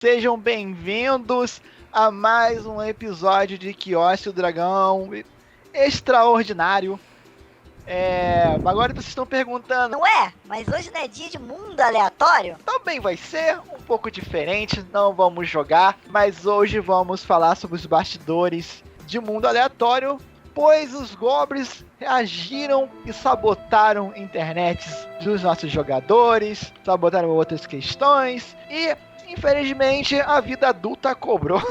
Sejam bem-vindos a mais um episódio de Quiosque do Dragão extraordinário. Agora vocês estão perguntando, Ué, mas hoje não é dia de mundo aleatório? também vai ser um pouco diferente, não vamos jogar, mas hoje vamos falar sobre os bastidores de mundo aleatório, pois os goblins reagiram e sabotaram internets dos nossos jogadores, sabotaram outras questões e infelizmente, a vida adulta cobrou.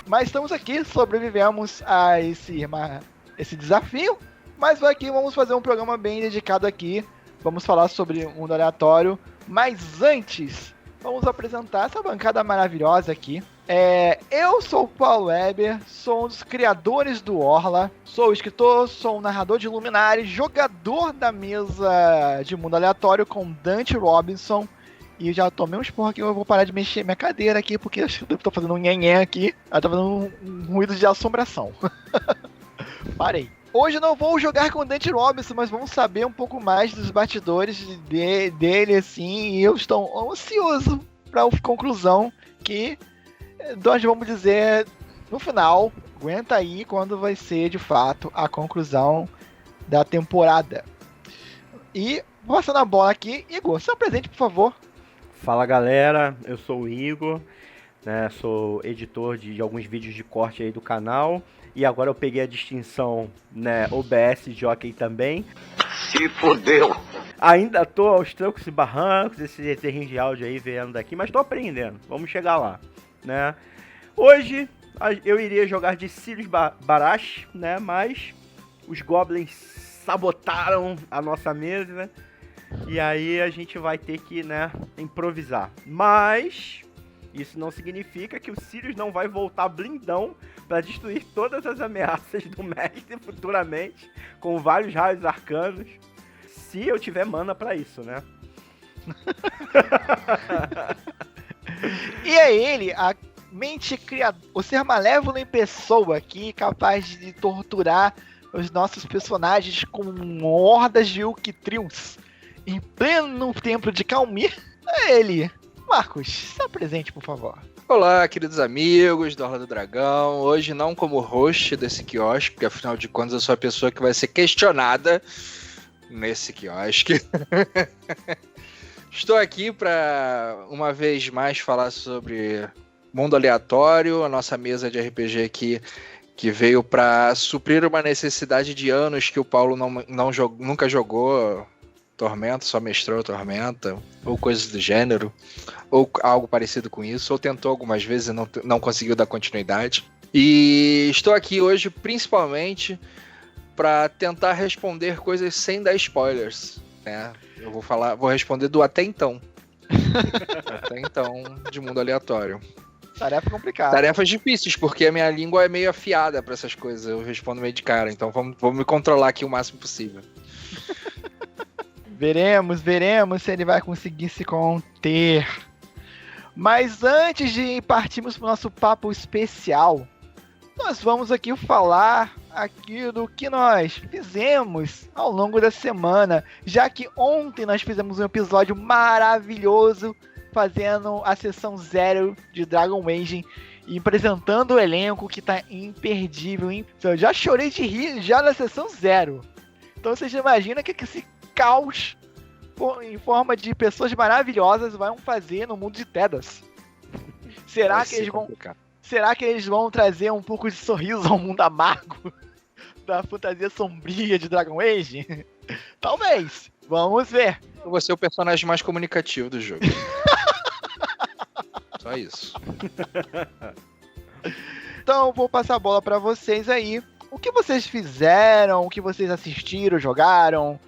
Mas estamos aqui, sobrevivemos a esse desafio. Mas aqui vamos fazer um programa bem dedicado aqui. Vamos falar sobre o mundo aleatório. Mas antes, vamos apresentar essa bancada maravilhosa aqui. Eu sou o Paulo Weber, sou um dos criadores do Orla, sou escritor, sou um narrador de Luminari, jogador da mesa de mundo aleatório com Dante Robinson. E já tomei um esporro aqui, eu vou parar de mexer minha cadeira aqui, porque eu tô fazendo um nhenhé aqui. Ela tá fazendo um ruído de assombração. Parei. Hoje eu não vou jogar com o Dante Robinson, mas vamos saber um pouco mais dos bastidores dele, assim. E eu estou ansioso pra conclusão que nós vamos dizer no final. Aguenta aí quando vai ser, de fato, a conclusão da temporada. E, passando a bola aqui, Igor, se apresente, por favor. Fala galera, eu sou o Igor, né, sou editor de alguns vídeos de corte aí do canal e agora eu peguei a distinção, né, OBS Jockey também. Se fodeu! Ainda tô aos trancos e barrancos, esse terrinho de áudio aí vendo daqui, mas tô aprendendo, vamos chegar lá, né. Hoje eu iria jogar de Sirius Barash, né, mas os goblins sabotaram a nossa mesa, né. E aí a gente vai ter que, né, improvisar. Mas isso não significa que o Sirius não vai voltar blindão para destruir todas as ameaças do mestre futuramente, com vários raios arcanos, se eu tiver mana para isso, né? E é ele, a mente criadora, o ser malévolo em pessoa aqui, capaz de torturar os nossos personagens com hordas de Ukitrius em pleno templo de Calmir. É ele, Marcos, se apresente, por favor. Olá, queridos amigos do Orla do Dragão. Hoje não como host desse quiosque, porque afinal de contas eu sou a pessoa que vai ser questionada nesse quiosque. Estou aqui para, uma vez mais, falar sobre mundo aleatório, a nossa mesa de RPG aqui, que veio para suprir uma necessidade de anos que o Paulo nunca jogou Tormenta, só mestrou Tormenta, ou coisas do gênero, ou algo parecido com isso, ou tentou algumas vezes e não conseguiu dar continuidade. E estou aqui hoje principalmente para tentar responder coisas sem dar spoilers, né? Eu vou responder do até então. Até então, de mundo aleatório. Tarefa complicada. Tarefas difíceis, porque a minha língua é meio afiada para essas coisas, eu respondo meio de cara, então vou me controlar aqui o máximo possível. Veremos se ele vai conseguir se conter. Mas antes de partirmos para o nosso papo especial, nós vamos aqui falar aqui do que nós fizemos ao longo da semana, já que ontem nós fizemos um episódio maravilhoso fazendo a sessão 0 de Dragon Age e apresentando o elenco que tá imperdível. Eu já chorei de rir já na sessão 0. Então vocês imaginam que esse caos em forma de pessoas maravilhosas vão fazer no mundo de Tedas. Será que eles vão trazer um pouco de sorriso ao mundo amargo da fantasia sombria de Dragon Age? Talvez. Vamos ver. Eu vou ser o personagem mais comunicativo do jogo. Só isso. Então vou passar a bola para vocês aí. O que vocês fizeram, o que vocês assistiram, jogaram,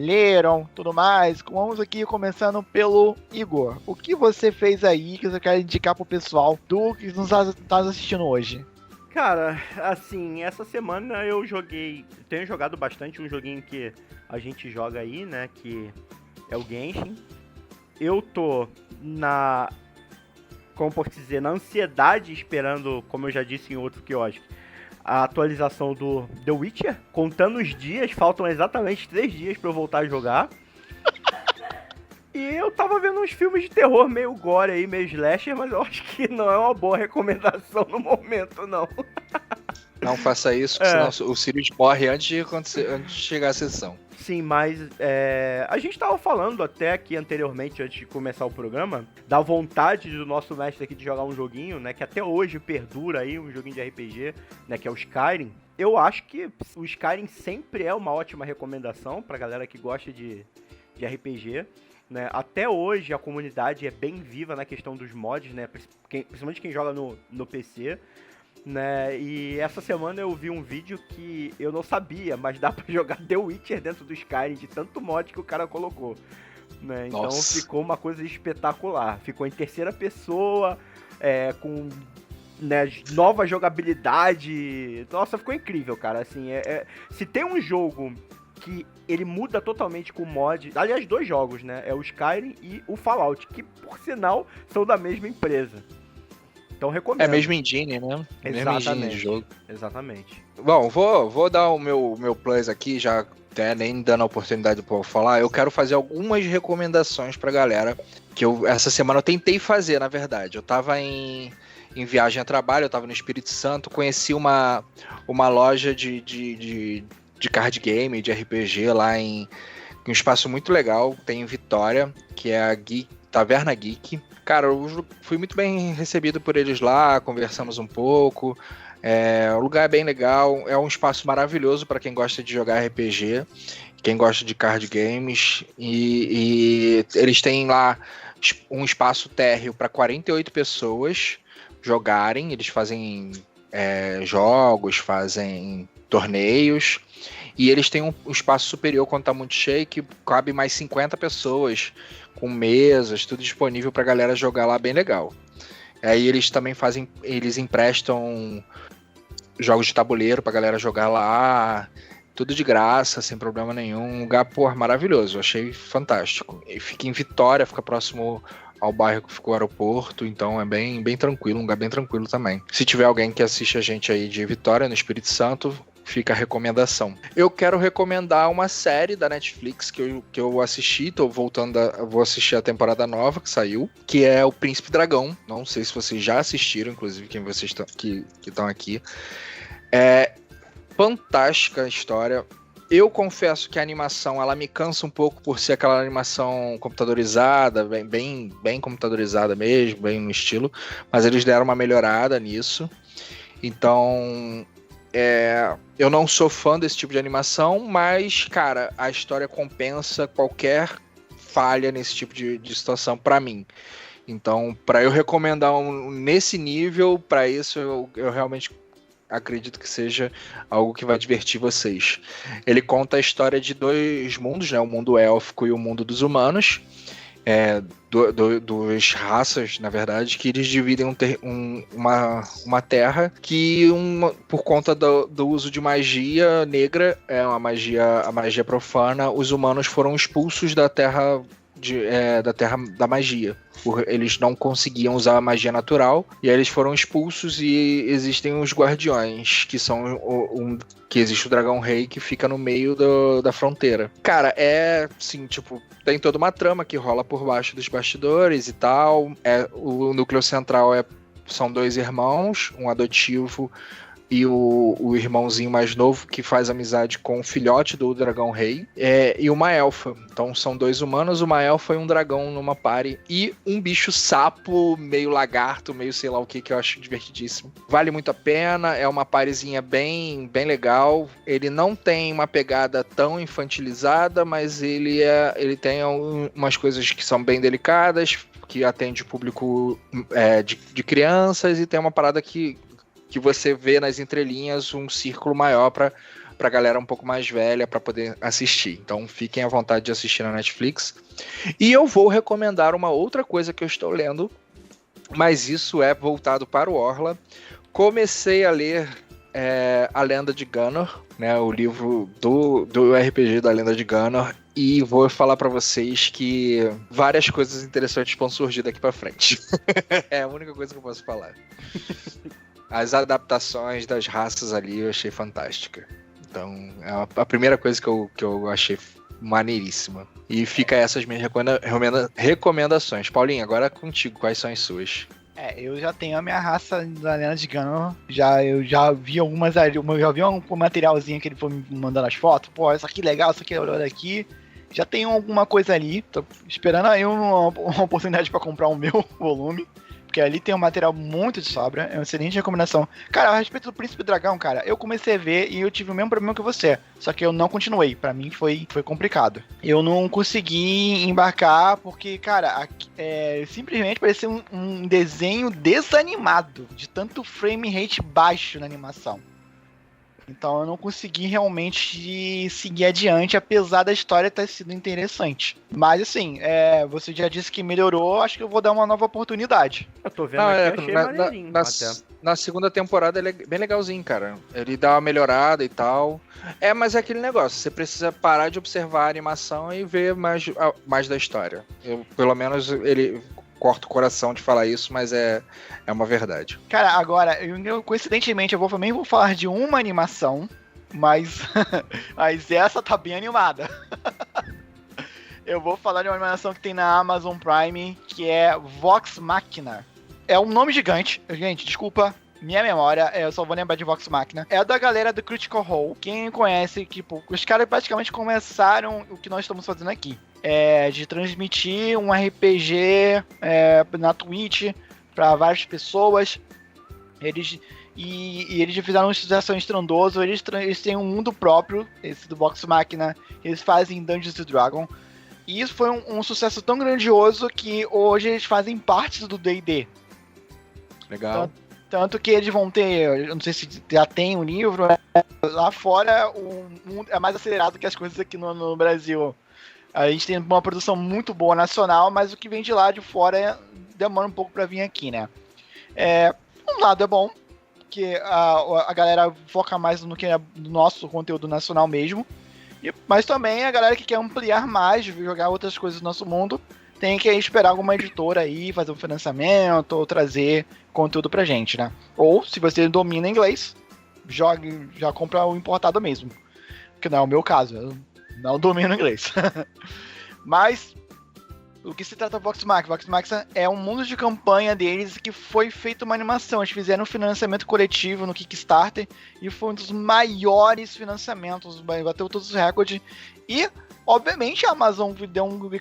leram, tudo mais. Vamos aqui começando pelo Igor. O que você fez aí que você quer indicar pro pessoal do que nos tá assistindo hoje? Cara, assim, essa semana eu tenho jogado bastante um joguinho que a gente joga aí, né, que é o Genshin. Eu tô como posso dizer, na ansiedade esperando, como eu já disse em outro quiosque, a atualização do The Witcher, contando os dias, faltam exatamente 3 dias pra eu voltar a jogar. E eu tava vendo uns filmes de terror meio gore aí, meio slasher, mas eu acho que não é uma boa recomendação no momento, não. Não faça isso, senão o Sirius morre antes de chegar a sessão. Sim, mas a gente tava falando até aqui anteriormente, antes de começar o programa, da vontade do nosso mestre aqui de jogar um joguinho, né, que até hoje perdura aí, um joguinho de RPG, né, que é o Skyrim. Eu acho que o Skyrim sempre é uma ótima recomendação pra galera que gosta de RPG, né? Até hoje a comunidade é bem viva na questão dos mods, né, principalmente quem joga no PC. Né, e essa semana eu vi um vídeo que eu não sabia, mas dá pra jogar The Witcher dentro do Skyrim, de tanto mod que o cara colocou, né? Então ficou uma coisa espetacular, ficou em terceira pessoa, com, né, nova jogabilidade, nossa, ficou incrível, cara, assim, se tem um jogo que ele muda totalmente com mod, aliás, 2 jogos, né, é o Skyrim e o Fallout, que por sinal são da mesma empresa. Então recomendo. É mesmo engine, né? Exatamente. Mesmo engine de jogo. Exatamente. Bom, vou dar o meu plus aqui, já até nem dando a oportunidade do povo falar. Eu quero fazer algumas recomendações pra galera, que essa semana eu tentei fazer, na verdade. Eu tava em viagem a trabalho, eu tava no Espírito Santo, conheci uma loja de card game, de RPG lá em um espaço muito legal, tem em Vitória, que é a Taverna Geek. Cara, eu fui muito bem recebido por eles lá, conversamos um pouco. O lugar é bem legal, é um espaço maravilhoso para quem gosta de jogar RPG, quem gosta de card games. E eles têm lá um espaço térreo para 48 pessoas jogarem. Eles fazem jogos, fazem torneios. E eles têm um espaço superior quando tá muito cheio, que cabe mais 50 pessoas, com mesas, tudo disponível pra galera jogar lá, bem legal. Aí eles também eles emprestam jogos de tabuleiro pra galera jogar lá, tudo de graça, sem problema nenhum. Um lugar, maravilhoso, achei fantástico. E fica em Vitória, fica próximo ao bairro que ficou o aeroporto, então é bem, bem tranquilo, um lugar bem tranquilo também. Se tiver alguém que assiste a gente aí de Vitória, no Espírito Santo, fica a recomendação. Eu quero recomendar uma série da Netflix que eu assisti, vou assistir a temporada nova que saiu, que é o Príncipe Dragão. Não sei se vocês já assistiram, inclusive quem vocês que estão aqui. É fantástica a história. Eu confesso que a animação, ela me cansa um pouco por ser aquela animação computadorizada, bem computadorizada mesmo, bem no estilo, mas eles deram uma melhorada nisso. Então, eu não sou fã desse tipo de animação, mas, cara, a história compensa qualquer falha nesse tipo de situação pra mim. Então, pra eu recomendar nesse nível, pra isso eu realmente acredito que seja algo que vai divertir vocês. Ele conta a história de 2 mundos, né? O mundo élfico e o mundo dos humanos. Duas raças, na verdade, que eles dividem uma terra que, por conta do uso de magia negra, a magia profana, os humanos foram expulsos da terra da magia. Eles não conseguiam usar a magia natural, e aí eles foram expulsos, e existem os guardiões, que são que existe o dragão rei que fica no meio da fronteira. Cara, assim, tipo, tem toda uma trama que rola por baixo dos bastidores e tal. O núcleo central são 2 irmãos, um adotivo e o irmãozinho mais novo, que faz amizade com o filhote do dragão rei, e uma elfa. Então são 2 humanos, uma elfa e um dragão numa party, e um bicho sapo, meio lagarto, meio sei lá o que eu acho divertidíssimo. Vale muito a pena, é uma partyzinha bem, bem legal. Ele não tem uma pegada tão infantilizada, mas ele tem umas coisas que são bem delicadas, que atende o público de crianças, e tem uma parada que você vê nas entrelinhas um círculo maior pra galera um pouco mais velha pra poder assistir. Então fiquem à vontade de assistir na Netflix. E eu vou recomendar uma outra coisa que eu estou lendo, mas isso é voltado para o Orla. Comecei a ler A Lenda de Gunnor, né, o livro do RPG da Lenda de Gunnor, e vou falar pra vocês que várias coisas interessantes vão surgir daqui pra frente. É a única coisa que eu posso falar. As adaptações das raças ali eu achei fantástica. Então, é a primeira coisa que eu achei maneiríssima. E fica essas minhas recomendações. Paulinho, agora é contigo, quais são as suas? Eu já tenho a minha raça da Lenda de Ganon. Eu já vi algumas. Eu já vi um materialzinho que ele foi me mandando as fotos. Pô, isso aqui legal, isso aqui é olhando aqui. Já tenho alguma coisa ali. Tô esperando aí uma oportunidade pra comprar o meu volume. Porque ali tem um material muito de sobra. É uma excelente recomendação. Cara, a respeito do Príncipe Dragão, cara, eu comecei a ver e eu tive o mesmo problema que você. Só que eu não continuei. Pra mim foi complicado. Eu não consegui embarcar porque, cara, simplesmente parecia um desenho desanimado. De tanto frame rate baixo na animação. Então eu não consegui realmente seguir adiante, apesar da história ter sido interessante. Mas assim, você já disse que melhorou, acho que eu vou dar uma nova oportunidade. Eu tô vendo aqui, achei maneirinho. Na segunda temporada ele é bem legalzinho, cara. Ele dá uma melhorada e tal. Mas é aquele negócio, você precisa parar de observar a animação e ver mais da história. Pelo menos ele... Corto o coração de falar isso, mas é uma verdade. Cara, agora, coincidentemente, eu também vou falar de uma animação, mas essa tá bem animada. Eu vou falar de uma animação que tem na Amazon Prime, que é Vox Machina. É um nome gigante. Gente, desculpa minha memória, eu só vou lembrar de Vox Machina. É da galera do Critical Role. Quem conhece, tipo, os caras praticamente começaram o que nós estamos fazendo aqui. De transmitir um RPG na Twitch para várias pessoas. Eles já fizeram um sucesso estrondoso. Eles têm um mundo próprio, esse do Vox Machina. Eles fazem Dungeons & Dragons. E isso foi um sucesso tão grandioso que hoje eles fazem parte do D&D. Legal. Tanto que eles vão ter, eu não sei se já tem um livro, lá fora o mundo é mais acelerado que as coisas aqui no Brasil. A gente tem uma produção muito boa nacional, mas o que vem de lá de fora demora um pouco pra vir aqui, né? Um lado é bom, que a galera foca mais no que é do nosso conteúdo nacional mesmo, mas também a galera que quer ampliar mais, jogar outras coisas do nosso mundo, tem que esperar alguma editora aí, fazer um financiamento, ou trazer conteúdo pra gente, né? Ou, se você domina inglês, já compra o importado mesmo. Que não é o meu caso, eu não domino inglês. Mas, o que se trata do Vox Machina? Vox Machina é um mundo de campanha deles que foi feita uma animação. Eles fizeram um financiamento coletivo no Kickstarter e foi um dos maiores financiamentos, bateu todos os recordes. E, obviamente, a Amazon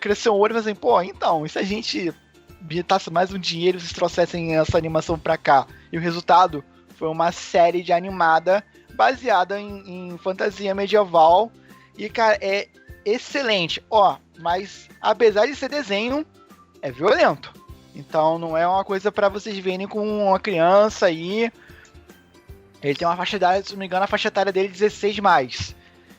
cresceu o olho e falou assim, pô, então, e se a gente bitasse mais um dinheiro e vocês trouxessem essa animação pra cá? E o resultado foi uma série de animada baseada em fantasia medieval. E, cara, é excelente. Mas apesar de ser desenho, é violento. Então não é uma coisa pra vocês verem com uma criança aí. Ele tem uma faixa etária, se não me engano, a faixa etária dele é 16+.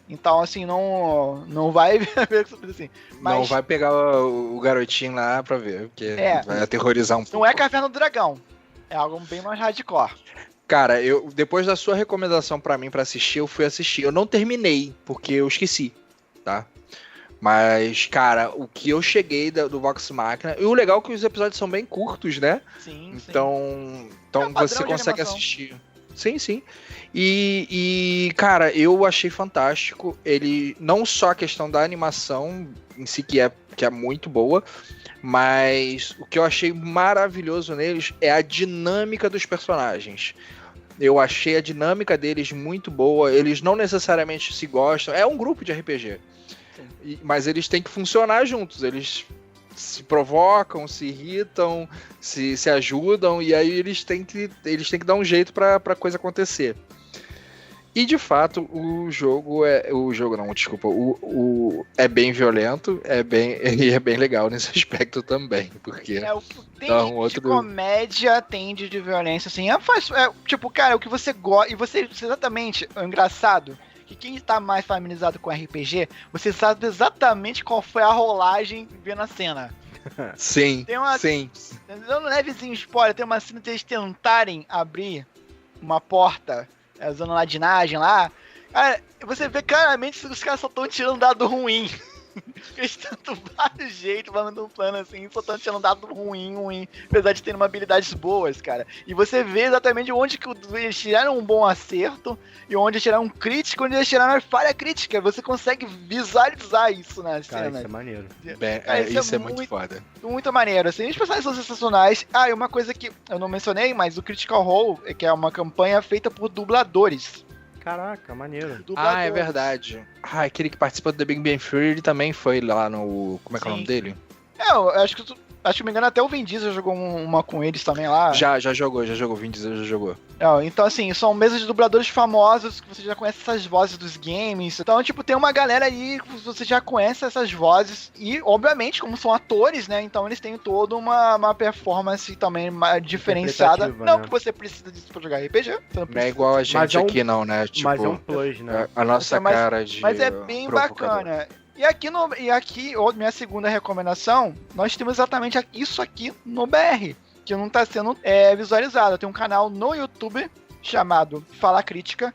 Então, assim, não vai ver assim. Mas não vai pegar o garotinho lá pra ver, porque vai aterrorizar um pouco. Não é Caverna do Dragão. É algo bem mais hardcore. Cara, depois da sua recomendação pra mim pra assistir, eu fui assistir. Eu não terminei, porque eu esqueci, tá? Mas, cara, o que eu cheguei do Vox Machina... E o legal é que os episódios são bem curtos, né? Sim, então você consegue assistir. Sim. E, cara, eu achei fantástico. Ele, não só a questão da animação em si, que é muito boa, mas o que eu achei maravilhoso neles é a dinâmica dos personagens. Eu achei a dinâmica deles muito boa. Eles não necessariamente se gostam. É um grupo de RPG. Mas eles têm que funcionar juntos. Eles se provocam, se irritam, se ajudam. E aí eles têm que dar um jeito pra coisa acontecer. E de fato, é bem violento, é bem legal nesse aspecto também, porque o que tem de comédia, tem de violência, assim, tipo, cara, o que você gosta, e você, exatamente, é engraçado, que quem tá mais familiarizado com RPG, você sabe exatamente qual foi a rolagem vendo a cena. Sim, sim. Dando um levezinho spoiler, tem uma cena de eles tentarem abrir uma porta, usando ladinagem lá. Cara, você vê claramente que os caras só estão tirando dado ruim. Eles tentam vários jeitos, mandando um plano assim, só estão tirando dado ruim, apesar de terem uma habilidades boas, cara. E você vê exatamente onde que eles tiraram um bom acerto e onde eles tiraram um crítico, onde eles tiraram uma falha crítica. Você consegue visualizar isso na Cara, cena. isso é maneiro. Isso é muito foda. Muito maneiro, assim, os personagens são sensacionais. Ah, e uma coisa que eu não mencionei, mas o Critical Role, que é uma campanha feita por dubladores. Caraca, maneiro. Ah, é verdade. Ah, aquele que participa do The Big Bang Theory, ele também foi lá no... Como é que é o nome dele? Eu acho que me engano, até o Vin Diesel jogou uma com eles também lá. Já jogou, o Vin Diesel já jogou. Então, assim, são mesas de dubladores famosos, que você já conhece essas vozes dos games. Então, tipo, tem uma galera aí que você já conhece essas vozes. E, obviamente, como são atores, né? Então, eles têm toda uma performance também diferenciada. Não né? que você precisa disso pra jogar RPG. Não é igual a gente aqui, não, né? Tipo, mas é um plus, né? A nossa cara de... Mas é bem bacana. E aqui, minha segunda recomendação, nós temos exatamente isso aqui no BR, que não está sendo visualizado. Tem um canal no YouTube chamado Fala Crítica,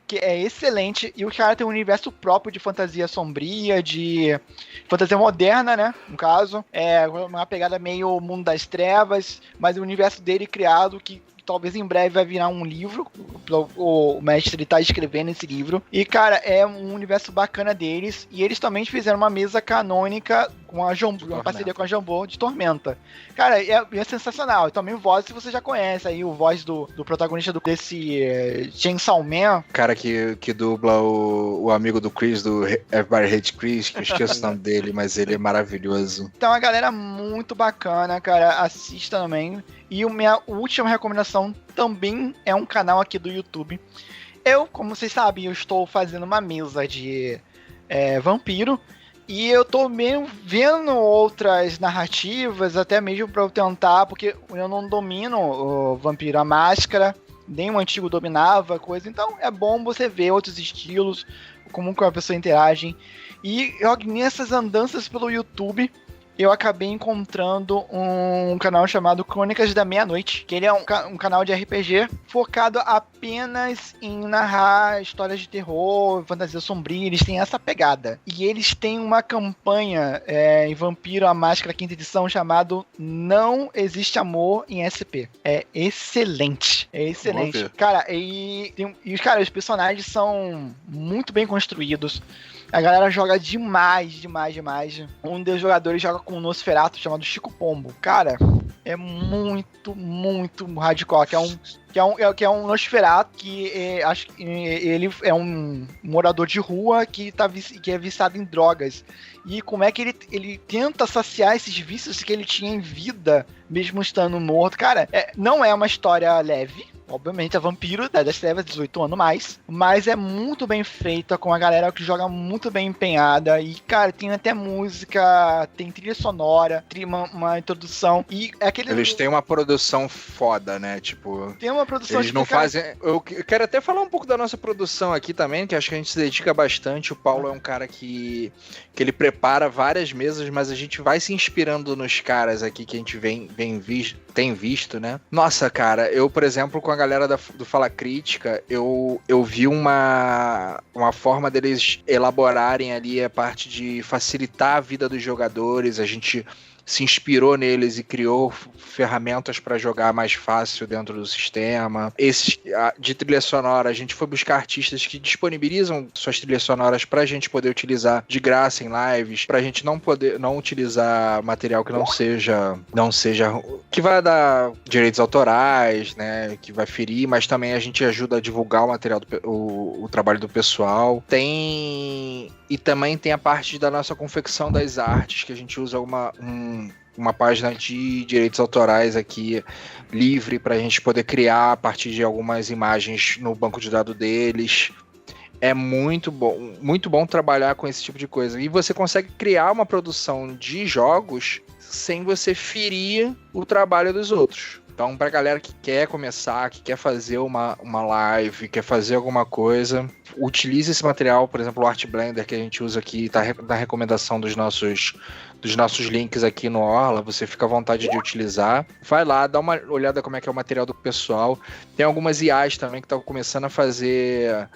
que é excelente, e o cara tem um universo próprio de fantasia sombria, de fantasia moderna, né, no caso. É uma pegada meio Mundo das Trevas, mas o universo dele criado que talvez em breve vai virar um livro. O mestre tá escrevendo esse livro. E, cara, é um universo bacana deles. E eles também fizeram uma mesa canônica com a Jambô, uma parceria com a Jambô de Tormenta. Cara, é sensacional. E também voz que você já conhece. Aí o voz do protagonista desse Chainsaw Man. Cara que dubla o amigo do Chris, do Everybody Hate Chris, que eu esqueço o nome dele, mas ele é maravilhoso. Então, uma galera muito bacana, cara. Assista também. E a minha última recomendação também é um canal aqui do YouTube. Eu, como vocês sabem, eu estou fazendo uma mesa de vampiro. E eu tô meio vendo outras narrativas, até mesmo pra eu tentar, porque eu não domino o Vampiro à Máscara, nem o antigo dominava, coisa. Então é bom você ver outros estilos, como que a pessoa interage. E nessas andanças pelo YouTube, eu acabei encontrando um canal chamado Crônicas da Meia-Noite, que ele é um canal de RPG focado apenas em narrar histórias de terror, fantasia sombria. Eles têm essa pegada. E eles têm uma campanha em Vampiro à Máscara quinta edição chamado Não Existe Amor em SP. É excelente. É excelente. Cara, cara, os personagens são muito bem construídos. A galera joga demais. Um dos jogadores joga com um Nosferatu chamado Chico Pombo. Cara, é muito hardcore. Que é um Nosferatu que acho que ele é um morador de rua que é viciado em drogas. E como é que ele tenta saciar esses vícios que ele tinha em vida, mesmo estando morto. Cara, não é uma história leve. Obviamente, é Vampiro das Trevas, 18 anos mais. Mas é muito bem feita, com a galera que joga muito bem empenhada. E, cara, tem até música, tem trilha sonora, uma introdução. E eles têm uma produção foda, né? Tipo, tem uma produção... Eles não fazem... Eu quero até falar um pouco da nossa produção aqui também, que acho que a gente se dedica bastante. O Paulo é um cara que ele prepara várias mesas, mas a gente vai se inspirando nos caras aqui que a gente tem visto, né? Nossa, cara, eu, por exemplo, com a galera do Fala Crítica, eu vi uma forma deles elaborarem ali a parte de facilitar a vida dos jogadores. A gente se inspirou neles e criou ferramentas para jogar mais fácil dentro do sistema. De trilha sonora, a gente foi buscar artistas que disponibilizam suas trilhas sonoras pra gente poder utilizar de graça em lives, pra gente não utilizar material que não seja que vai dar direitos autorais, né, que vai ferir, mas também a gente ajuda a divulgar o material, o trabalho do pessoal. E também tem a parte da nossa confecção das artes, que a gente usa uma página de direitos autorais aqui, livre, para a gente poder criar a partir de algumas imagens no banco de dados deles. É muito bom trabalhar com esse tipo de coisa. E você consegue criar uma produção de jogos sem você ferir o trabalho dos outros. Então, pra galera que quer começar, que quer fazer uma live, quer fazer alguma coisa, utilize esse material, por exemplo, o Art Blender que a gente usa aqui, tá na recomendação dos nossos links aqui no Orla, você fica à vontade de utilizar. Vai lá, dá uma olhada como é que é o material do pessoal. Tem algumas IAs também que estão começando a fazer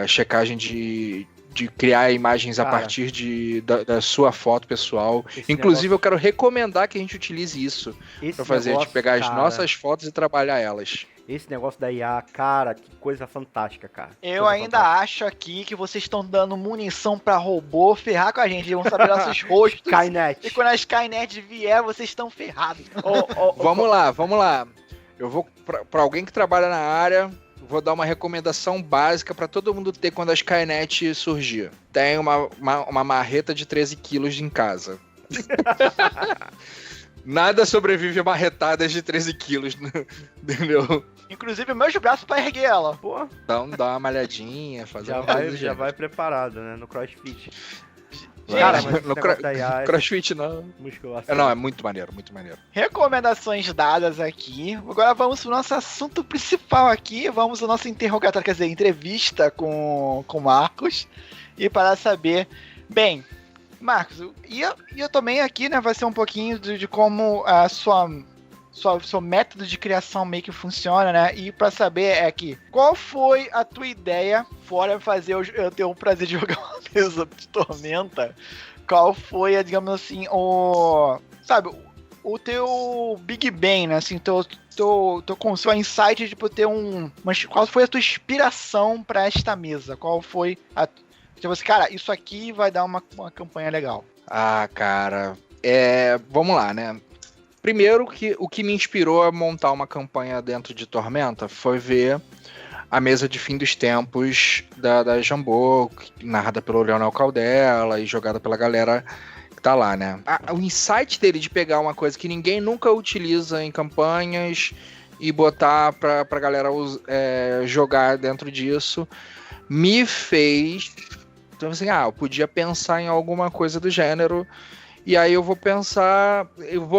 checagem de de criar imagens a Cara, partir da sua foto pessoal. esse Inclusive, negócio- eu quero recomendar que a gente utilize isso esse pra fazer, negócio, de pegar as cara, nossas fotos e trabalhar elas. Esse negócio da IA, cara, que coisa fantástica, cara. Eu Coisa ainda fantástica. acho aqui que vocês estão dando munição pra robô ferrar com a gente. Eles vão saber nossos rostos. E Skynet. quando a Skynet vier, vocês estão ferrados. Vamos lá. Eu vou pra alguém que trabalha na área, vou dar uma recomendação básica pra todo mundo ter quando a Skynet surgir. Tem uma marreta de 13 quilos em casa. Nada sobrevive a marretadas de 13 quilos, entendeu? Inclusive, meus braços pra erguer ela. Pô, Então dá uma malhadinha, fazer já uma coisa vai, do já gênero. vai preparado, né? No CrossFit. Vai. Cara, mas esse No negócio da IA é CrossFit não. musculação. Não, é muito maneiro, muito maneiro. Recomendações dadas aqui. Agora vamos pro nosso assunto principal aqui. Vamos ao nosso interrogatório, quer dizer, entrevista com o Marcos. E para saber... Bem, Marcos, e eu também aqui, né, vai ser um pouquinho de como a seu método de criação meio que funciona, né? E pra saber qual foi a tua ideia, fora fazer eu ter o prazer de jogar uma mesa de Tormenta, qual foi, digamos assim, o teu Big Bang, né? Assim, com seu insight, tipo, mas qual foi a tua inspiração pra esta mesa? Qual foi tipo assim, cara, isso aqui vai dar uma campanha legal. Ah, cara, vamos lá, né? Primeiro, o que me inspirou a montar uma campanha dentro de Tormenta foi ver a mesa de fim dos tempos da Jambô, narrada pelo Leonel Caldela e jogada pela galera que tá lá, né? O insight dele de pegar uma coisa que ninguém nunca utiliza em campanhas e botar pra galera jogar dentro disso me fez... Então, assim, eu podia pensar em alguma coisa do gênero, e aí eu vou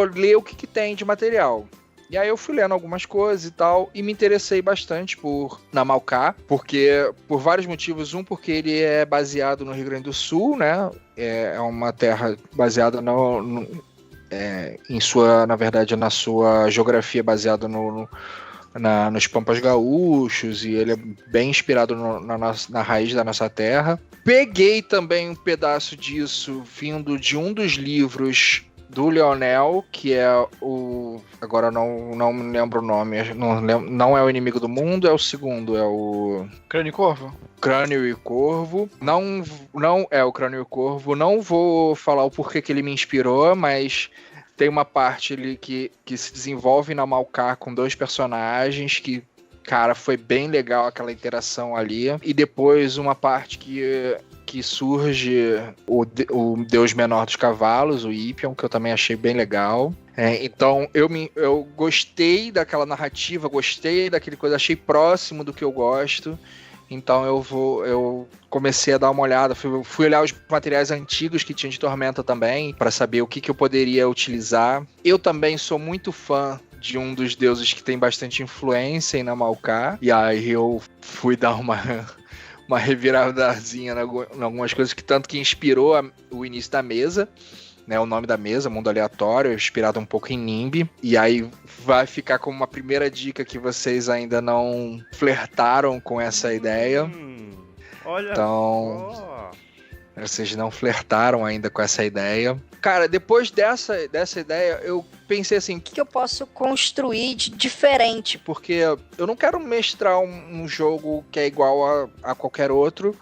ler o que tem de material. E aí eu fui lendo algumas coisas e tal, e me interessei bastante por Namalcá, porque, por vários motivos. Porque ele é baseado no Rio Grande do Sul, né? É uma terra baseada na sua geografia, baseada nos Pampas Gaúchos, e ele é bem inspirado na raiz da nossa terra. Peguei também um pedaço disso vindo de um dos livros do Leonel, que é agora não me lembro o nome, não é o Inimigo do Mundo, é o segundo, é o... Crânio e Corvo? Crânio e Corvo. Não é o Crânio e Corvo, não vou falar o porquê que ele me inspirou, mas... Tem uma parte ali que se desenvolve na Malcar com dois personagens que, cara, foi bem legal aquela interação ali. E depois uma parte que surge o Deus Menor dos Cavalos, o Ipion, que eu também achei bem legal. Então eu gostei daquela narrativa, gostei daquele coisa, achei próximo do que eu gosto. Então eu comecei a dar uma olhada, fui olhar os materiais antigos que tinha de Tormenta também, para saber o que eu poderia utilizar. Eu também sou muito fã de um dos deuses que tem bastante influência em Namalcá, e aí eu fui dar uma reviradazinha em algumas coisas, tanto que inspirou o início da mesa, né, o nome da mesa, Mundo Aleatório, inspirado um pouco em NIMBY. E aí vai ficar como uma primeira dica que vocês ainda não flertaram com essa ideia. Olha Então, só. vocês não flertaram ainda com essa ideia. Cara, depois dessa ideia, eu pensei assim, O que eu posso construir de diferente? porque eu não quero mestrar um jogo que é igual a qualquer outro,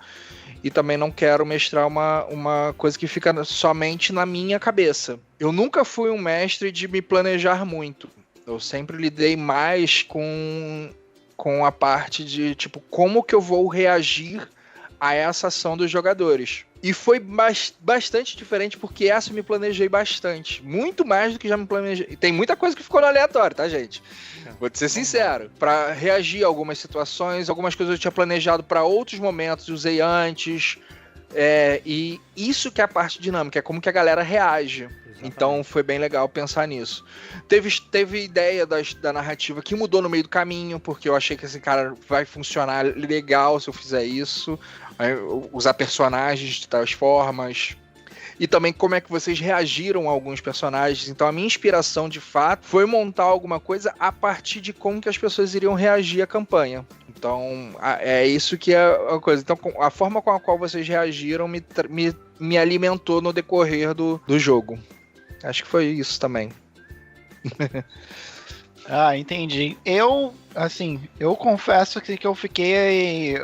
e também não quero mestrar uma coisa que fica somente na minha cabeça. Eu nunca fui um mestre de me planejar muito. Eu sempre lidei mais com a parte de, tipo, como que eu vou reagir a essa ação dos jogadores. E foi bastante diferente, porque essa eu me planejei bastante. Muito mais do que já me planejei. E tem muita coisa que ficou no aleatório, tá, gente? Vou te ser sincero. Pra reagir a algumas situações, algumas coisas eu tinha planejado pra outros momentos, usei antes. E isso que é a parte dinâmica, é como que a galera reage. Então foi bem legal pensar nisso. Teve ideia da narrativa que mudou no meio do caminho, porque eu achei que assim, cara, vai funcionar legal se eu fizer isso. Usar personagens de tais formas. E também como é que vocês reagiram a alguns personagens. Então a minha inspiração, de fato, foi montar alguma coisa a partir de como que as pessoas iriam reagir à campanha. Então, é isso que é a coisa. Então, a forma com a qual vocês reagiram me alimentou no decorrer do jogo. Acho que foi isso também. Ah, entendi. Eu confesso que eu fiquei...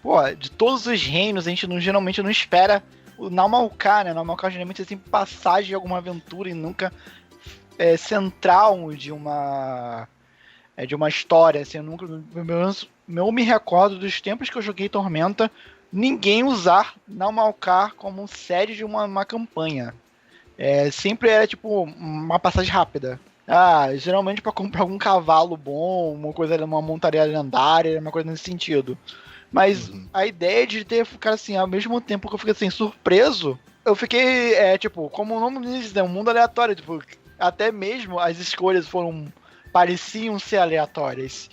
Pô, de todos os reinos, a gente geralmente não espera o Naumalcar, né? Naumalcar geralmente é sempre passagem de alguma aventura e nunca é central de uma história, assim, eu nunca, eu me recordo dos tempos que eu joguei Tormenta, ninguém usar Naumalcar como sede de uma campanha. Sempre era tipo uma passagem rápida. Geralmente para comprar algum cavalo bom, uma montaria lendária, uma coisa nesse sentido. Mas a ideia de ter ficado assim, ao mesmo tempo que eu fiquei assim, surpreso, eu fiquei, como o nome diz, um mundo aleatório, tipo, até mesmo as escolhas pareciam ser aleatórias.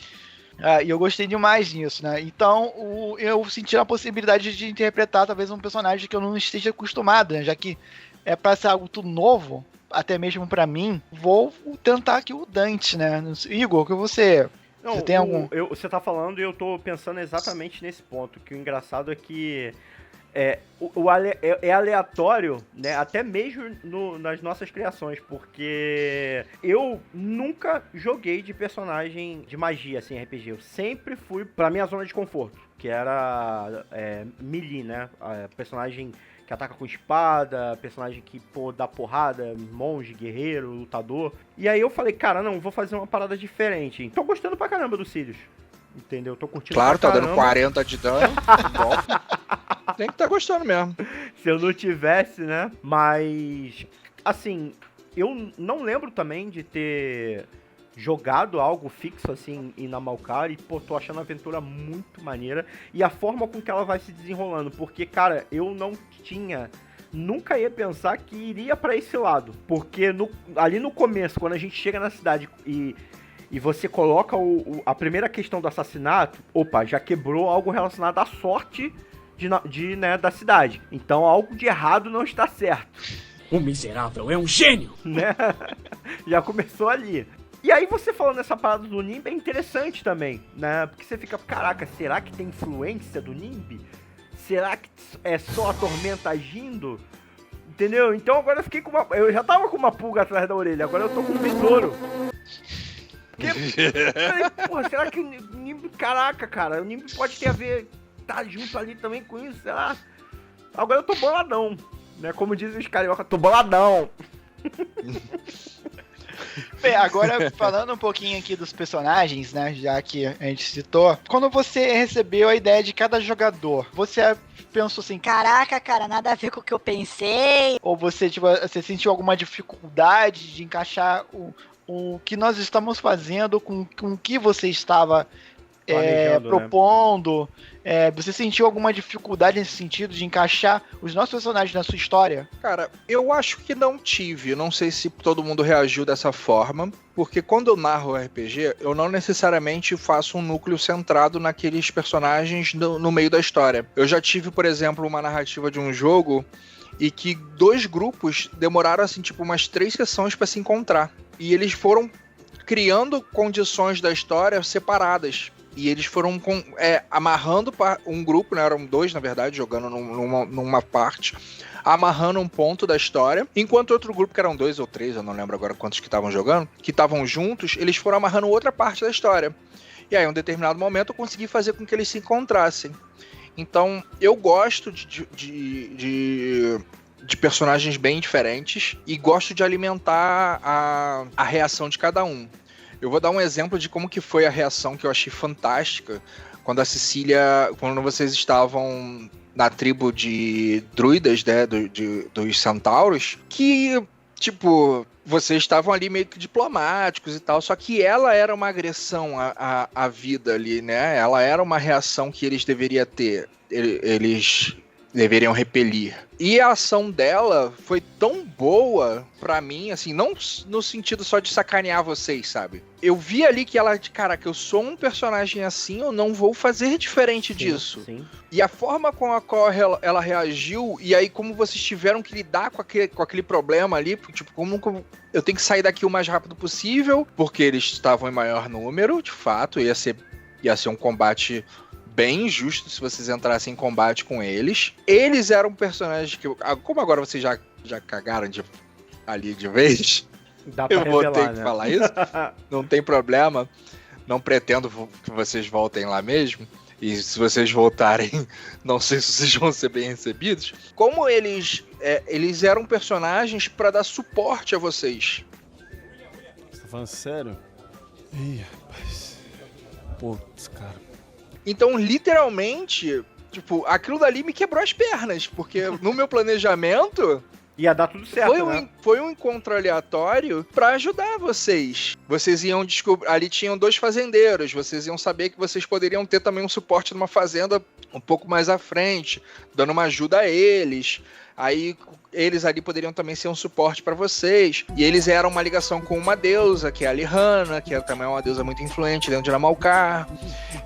E eu gostei demais disso, né? Então, eu senti a possibilidade de interpretar talvez um personagem que eu não esteja acostumado, né? Já que é pra ser algo tudo novo, até mesmo pra mim, vou tentar aqui o Dante, né? Igor, o que você... Não, você tem algum... Você tá falando e eu tô pensando exatamente nesse ponto, que o engraçado é que é aleatório, né, até mesmo nas nossas criações, porque eu nunca joguei de personagem de magia, assim, RPG. Eu sempre fui pra minha zona de conforto, que era melee, né, personagem que ataca com espada, personagem que dá porrada, monge, guerreiro, lutador. E aí eu falei, cara, não, vou fazer uma parada diferente. Tô gostando pra caramba do Sirius, entendeu? Tô curtindo claro, pra tá caramba. dando 40 de dano, tem que tá gostando mesmo. Se eu não tivesse, né? Mas, assim, eu não lembro também de ter jogado algo fixo, assim, em Naumalcar. E, tô achando a aventura muito maneira. E a forma com que ela vai se desenrolando. Porque, cara, eu nunca ia pensar que iria pra esse lado. Porque ali no começo, quando a gente chega na cidade e você coloca a primeira questão do assassinato, já quebrou algo relacionado à sorte da cidade. Então algo de errado não está certo. O miserável é um gênio! Né? Já começou ali. E aí você falando nessa parada do Nimb é interessante também, né? Porque você fica, caraca, será que tem influência do Nimb? Será que é só a Tormenta agindo? Entendeu? Então agora eu já tava com uma pulga atrás da orelha, agora eu tô com um besouro. Porque, porra, será que o Nimb, caraca, cara, o Nimb pode ter a ver, tá junto ali também com isso, sei lá. Agora eu tô boladão, né? Como dizem os carioca, tô boladão. Bem, agora falando um pouquinho aqui dos personagens, né, já que a gente citou, quando você recebeu a ideia de cada jogador, você pensou assim, Caraca, cara, nada a ver com o que eu pensei. ou você sentiu alguma dificuldade de encaixar o que nós estamos fazendo com o que você estava propondo, né? Você sentiu alguma dificuldade nesse sentido de encaixar os nossos personagens na sua história? Cara, eu acho que não tive. Não sei se todo mundo reagiu dessa forma, porque quando eu narro o RPG, eu não necessariamente faço um núcleo centrado naqueles personagens no meio da história. Eu já tive, por exemplo, uma narrativa de um jogo e que 2 grupos demoraram, assim, tipo, umas 3 sessões pra se encontrar. E eles foram criando condições da história separadas. E eles foram amarrando um grupo, né? Eram 2, na verdade, jogando numa parte, amarrando um ponto da história, enquanto outro grupo, que eram 2 ou 3, eu não lembro agora quantos que estavam jogando, que estavam juntos, eles foram amarrando outra parte da história. E aí, em um determinado momento, eu consegui fazer com que eles se encontrassem. Então, eu gosto de personagens bem diferentes e gosto de alimentar a reação de cada um. Eu vou dar um exemplo de como que foi a reação que eu achei fantástica quando quando vocês estavam na tribo de druidas, né, dos centauros, que, tipo, vocês estavam ali meio que diplomáticos e tal, só que ela era uma agressão à vida ali, né, ela era uma reação que eles deveriam ter, eles deveriam repelir. E a ação dela foi tão boa pra mim, assim, não no sentido só de sacanear vocês, sabe? Eu vi ali que ela, caraca, eu sou um personagem assim, eu não vou fazer diferente disso. Sim. E a forma com a qual ela reagiu, e aí como vocês tiveram que lidar com aquele problema ali, tipo, como eu tenho que sair daqui o mais rápido possível, porque eles estavam em maior número, de fato, ia ser Ia ser um combate bem injusto se vocês entrassem em combate com eles. Eles eram personagens que... Como agora vocês já cagaram ali de vez, Dá pra eu vou revelar, ter que né? falar isso. Não tem problema. Não pretendo que vocês voltem lá mesmo. E se vocês voltarem, não sei se vocês vão ser bem recebidos. Como eles eram personagens pra dar suporte a vocês. Você tá falando sério? Ih, rapaz. Putz, cara. Então, literalmente, tipo, aquilo dali me quebrou as pernas. Porque no meu planejamento... Ia dar tudo certo, né? Foi um encontro aleatório pra ajudar vocês. Vocês iam descobrir... Ali tinham 2 fazendeiros. Vocês iam saber que vocês poderiam ter também um suporte numa fazenda um pouco mais à frente, dando uma ajuda a eles. Aí eles ali poderiam também ser um suporte pra vocês. E eles eram uma ligação com uma deusa, que é a Lihana, que também é uma deusa muito influente dentro de Lamalcar.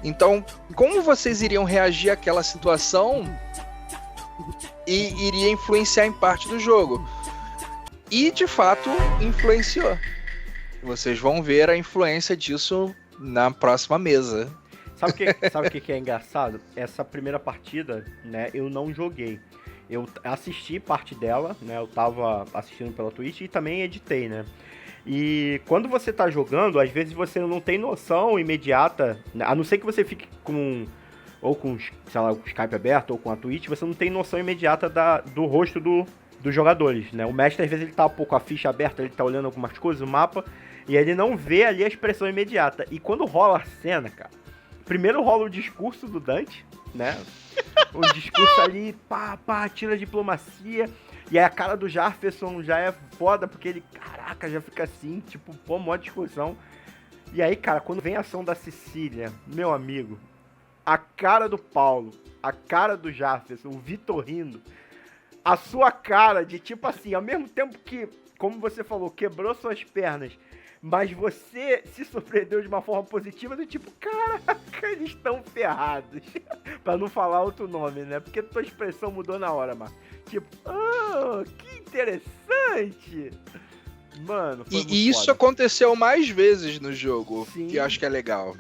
Então, como vocês iriam reagir àquela situação... E iria influenciar em parte do jogo. E, de fato, influenciou. Vocês vão ver a influência disso na próxima mesa. Sabe o que é engraçado? Essa primeira partida, né, eu não joguei. Eu assisti parte dela, né, eu tava assistindo pela Twitch e também editei, né. E quando você tá jogando, às vezes você não tem noção imediata, a não ser que você fique ou com, sei lá, o Skype aberto, ou com a Twitch, você não tem noção imediata do rosto dos jogadores, né? O mestre, às vezes, ele tá um pouco a ficha aberta, ele tá olhando algumas coisas, o mapa, e ele não vê ali a expressão imediata. E quando rola a cena, cara, primeiro rola o discurso do Dante, né? O discurso ali, tira a diplomacia, e aí a cara do Jarferson já é foda, porque ele, caraca, já fica assim, tipo, pô, mó discussão. E aí, cara, quando vem a ação da Cecília, meu amigo, a cara do Paulo, a cara do Jefferson, o Vitor rindo, a sua cara de tipo assim, ao mesmo tempo que, como você falou, quebrou suas pernas, mas você se surpreendeu de uma forma positiva, do tipo, caraca, eles estão ferrados. Pra não falar outro nome, né? Porque tua expressão mudou na hora, Marcos. Tipo, que interessante. Mano, foi muito E isso foda. aconteceu mais vezes no jogo, Sim. que eu acho que é legal.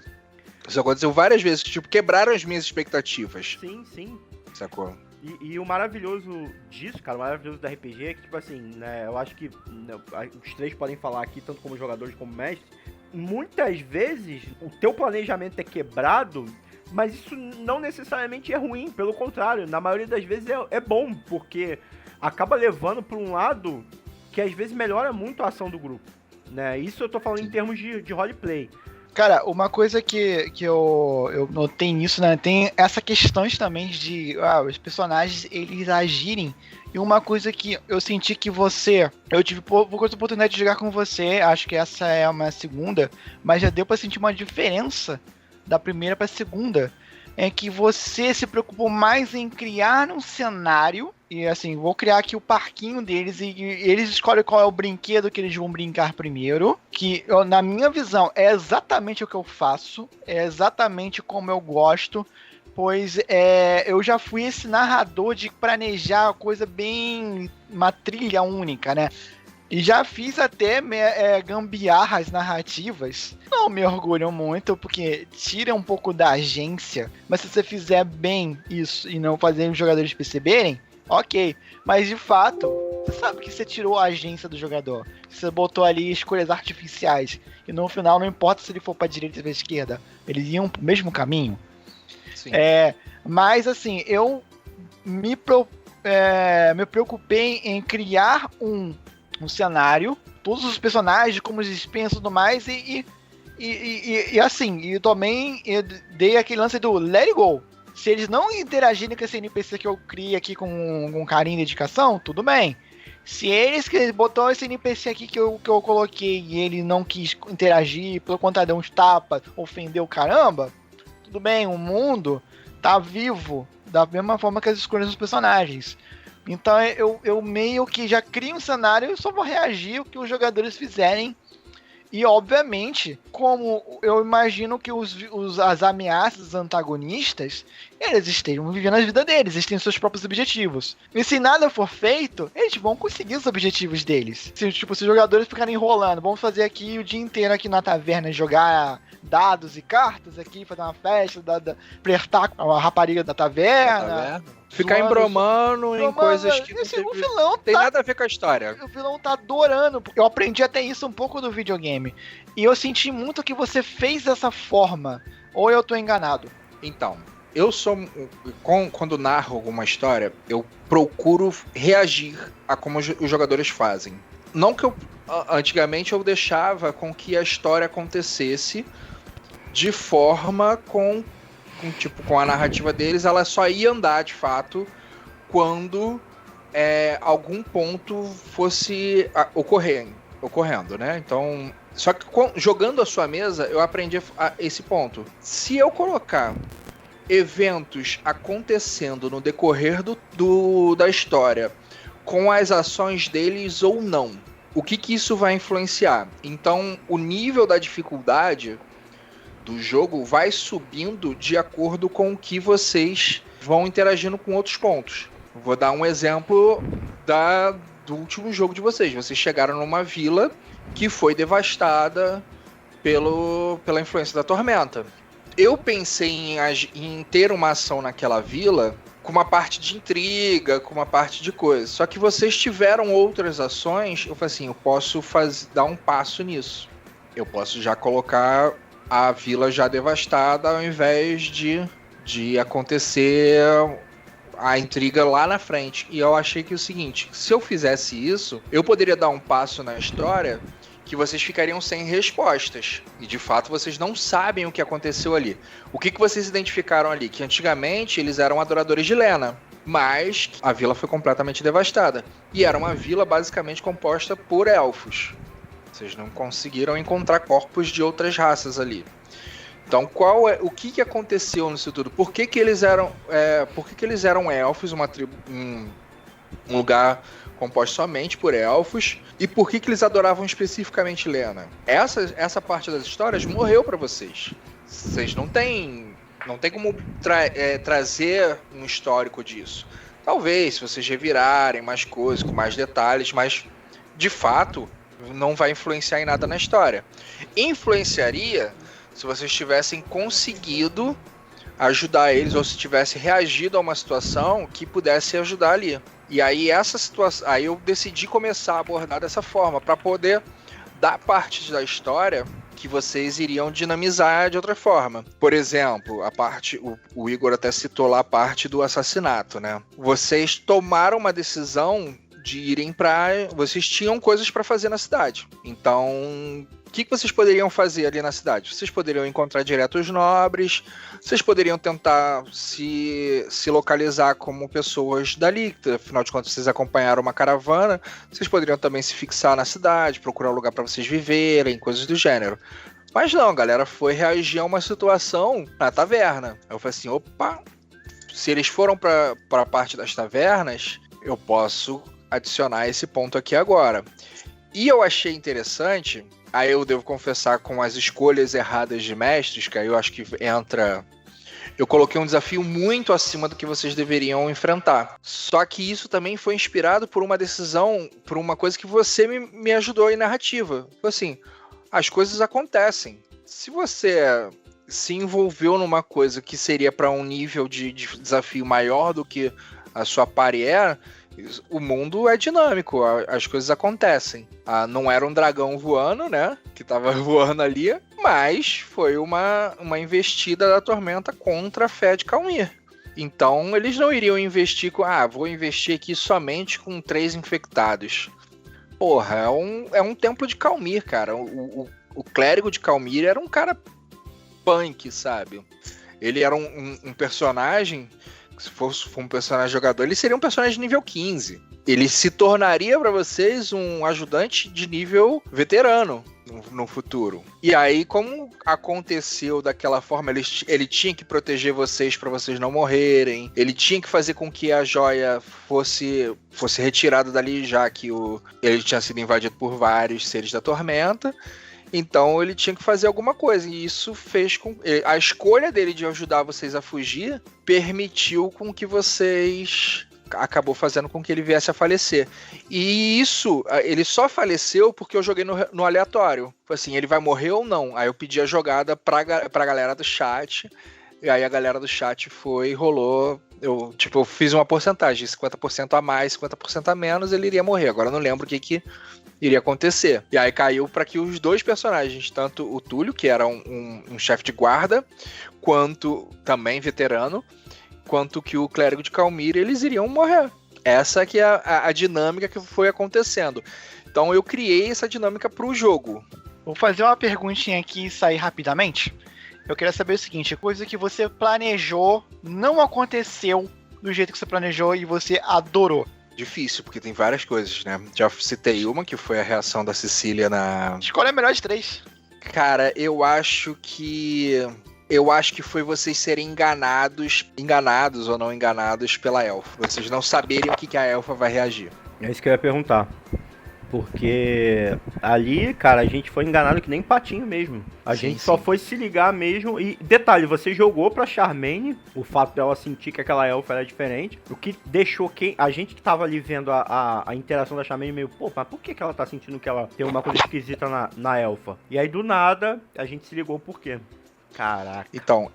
Isso aconteceu várias vezes, tipo, quebraram as minhas expectativas. Sim. Sacou? E o maravilhoso disso, cara, o maravilhoso do RPG é que, tipo assim, né, eu acho que os 3 podem falar aqui, tanto como jogadores como mestre, muitas vezes o teu planejamento é quebrado, mas isso não necessariamente é ruim, pelo contrário, na maioria das vezes é bom, porque acaba levando pra um lado que às vezes melhora muito a ação do grupo, né, isso eu tô falando em termos de roleplay. Cara, uma coisa que eu notei nisso, né? Tem essa questão também de os personagens eles agirem. E uma coisa que eu senti que eu tive pouca oportunidade de jogar com você, acho que essa é uma segunda, mas já deu pra sentir uma diferença da primeira pra segunda. É que você se preocupou mais em criar um cenário. E assim, vou criar aqui o parquinho deles e eles escolhem qual é o brinquedo que eles vão brincar primeiro. Que, na minha visão, é exatamente o que eu faço. É exatamente como eu gosto. Pois eu já fui esse narrador de planejar a coisa bem... uma trilha única, né? E já fiz até gambiarras narrativas. Não me orgulho muito, porque tira um pouco da agência. Mas se você fizer bem isso e não fazer os jogadores perceberem, ok. Mas de fato, você sabe que você tirou a agência do jogador. Você botou ali escolhas artificiais. E no final, não importa se ele for pra direita ou pra esquerda. Eles iam pro mesmo caminho. Sim. Mas assim, eu me preocupei em criar um cenário, todos os personagens, como eles pensam e tudo mais, e assim, e também eu dei aquele lance do let it go. Se eles não interagirem com esse NPC que eu criei aqui com carinho e dedicação, tudo bem. Se eles que botou esse NPC aqui que eu coloquei e ele não quis interagir, pelo contrário, deu uns tapas, ofendeu caramba, tudo bem, o mundo tá vivo da mesma forma que as escolhas dos personagens. Então eu meio que já crio um cenário e só vou reagir o que os jogadores fizerem E, obviamente, como eu imagino que as ameaças, os antagonistas, eles estejam vivendo a vida deles, eles têm seus próprios objetivos. E se nada for feito, eles vão conseguir os objetivos deles. Se os jogadores ficarem enrolando, vamos fazer aqui o dia inteiro aqui na taverna, jogar dados e cartas aqui, fazer uma festa, flertar com a rapariga da taverna. Ficar embromando em coisas que o vilão tem nada a ver com a história. O vilão tá adorando, porque eu aprendi até isso um pouco do videogame. E eu senti muito que você fez dessa forma. Ou eu tô enganado? Então, eu sou... Quando narro alguma história, eu procuro reagir a como os jogadores fazem. Não que eu... Antigamente eu deixava com que a história acontecesse de forma com a narrativa deles, ela só ia andar de fato quando algum ponto fosse ocorrendo, né? Então, só que jogando a sua mesa, eu aprendi esse ponto. Se eu colocar eventos acontecendo no decorrer da história com as ações deles ou não, o que isso vai influenciar? Então, o nível da dificuldade do jogo vai subindo de acordo com o que vocês vão interagindo com outros pontos. Vou dar um exemplo do último jogo de vocês. Vocês chegaram numa vila que foi devastada pela influência da tormenta. Eu pensei em ter uma ação naquela vila com uma parte de intriga, com uma parte de coisa. Só que vocês tiveram outras ações, eu falei assim, eu posso dar um passo nisso. Eu posso já colocar a vila já devastada ao invés de acontecer a intriga lá na frente. E eu achei que é o seguinte, se eu fizesse isso, eu poderia dar um passo na história que vocês ficariam sem respostas. E de fato vocês não sabem o que aconteceu ali. O que vocês identificaram ali? Que antigamente eles eram adoradores de Lena, mas a vila foi completamente devastada. E era uma vila basicamente composta por elfos. Vocês não conseguiram encontrar corpos de outras raças ali. Então, o que aconteceu nisso tudo? Por que eles eram elfos, uma tribo, um lugar composto somente por elfos? E por que eles adoravam especificamente Lena? Essa parte das histórias morreu para vocês. Vocês não tem como trazer um histórico disso. Talvez, se vocês revirarem mais coisas, com mais detalhes, mas de fato não vai influenciar em nada na história. Influenciaria se vocês tivessem conseguido ajudar eles, ou se tivesse reagido a uma situação que pudesse ajudar ali. E aí aí eu decidi começar a abordar dessa forma, para poder dar partes da história que vocês iriam dinamizar de outra forma. Por exemplo, o Igor até citou lá a parte do assassinato, né? Vocês tomaram uma decisão de irem vocês tinham coisas para fazer na cidade. Então, o que vocês poderiam fazer ali na cidade? Vocês poderiam encontrar direto os nobres, vocês poderiam tentar se localizar como pessoas dali, afinal de contas vocês acompanharam uma caravana, vocês poderiam também se fixar na cidade, procurar um lugar para vocês viverem, coisas do gênero. Mas não, a galera foi reagir a uma situação na taverna. Eu falei assim, opa, se eles foram para a parte das tavernas, eu posso adicionar esse ponto aqui agora. E eu achei interessante, aí eu devo confessar, com as escolhas erradas de mestres, que aí eu acho que eu coloquei um desafio muito acima do que vocês deveriam enfrentar. Só que isso também foi inspirado por uma decisão, por uma coisa que você me ajudou em narrativa. Assim, as coisas acontecem. Se você se envolveu numa coisa que seria para um nível de desafio maior do que a sua party o mundo é dinâmico, as coisas acontecem. Não era um dragão voando, né? Que tava voando ali, mas foi uma investida da tormenta contra a fé de Calmir. Então eles não iriam investir vou investir aqui somente com 3 infectados. Porra, é um templo de Calmir, cara. O clérigo de Calmir era um cara punk, sabe? Ele era um personagem. Se fosse um personagem jogador, ele seria um personagem de nível 15. Ele se tornaria para vocês um ajudante de nível veterano no futuro. E aí, como aconteceu daquela forma, ele tinha que proteger vocês para vocês não morrerem. Ele tinha que fazer com que a joia fosse retirada dali, já que ele tinha sido invadido por vários seres da tormenta. Então ele tinha que fazer alguma coisa. E isso fez com... A escolha dele de ajudar vocês a fugir permitiu com que vocês... Acabou fazendo com que ele viesse a falecer. E isso, ele só faleceu porque eu joguei no aleatório. Foi assim, ele vai morrer ou não? Aí eu pedi a jogada pra galera do chat. E aí a galera do chat rolou. Eu fiz uma porcentagem, 50% a mais, 50% a menos, ele iria morrer. Agora eu não lembro o que iria acontecer. E aí caiu para que os dois personagens, tanto o Túlio, que era um chefe de guarda, quanto também veterano, quanto que o clérigo de Calmir, eles iriam morrer. Essa que é a dinâmica que foi acontecendo. Então eu criei essa dinâmica pro jogo. Vou fazer uma perguntinha aqui e sair rapidamente. Eu queria saber o seguinte, coisa que você planejou, não aconteceu do jeito que você planejou e você adorou. Difícil, porque tem várias coisas, né? Já citei uma, que foi a reação da Cecília na... Escolha a melhor de 3. Cara, eu acho que foi vocês serem enganados ou não enganados pela elfa. Vocês não saberem o que a elfa vai reagir. É isso que eu ia perguntar. Porque ali, cara, a gente foi enganado que nem patinho mesmo. A gente só foi se ligar mesmo. E detalhe, você jogou pra Charmaine, o fato dela sentir que aquela elfa era diferente. O que deixou a gente que tava ali vendo a interação da Charmaine meio, pô, mas por que ela tá sentindo que ela tem uma coisa esquisita na elfa? E aí do nada, a gente se ligou por quê. Caraca. Então,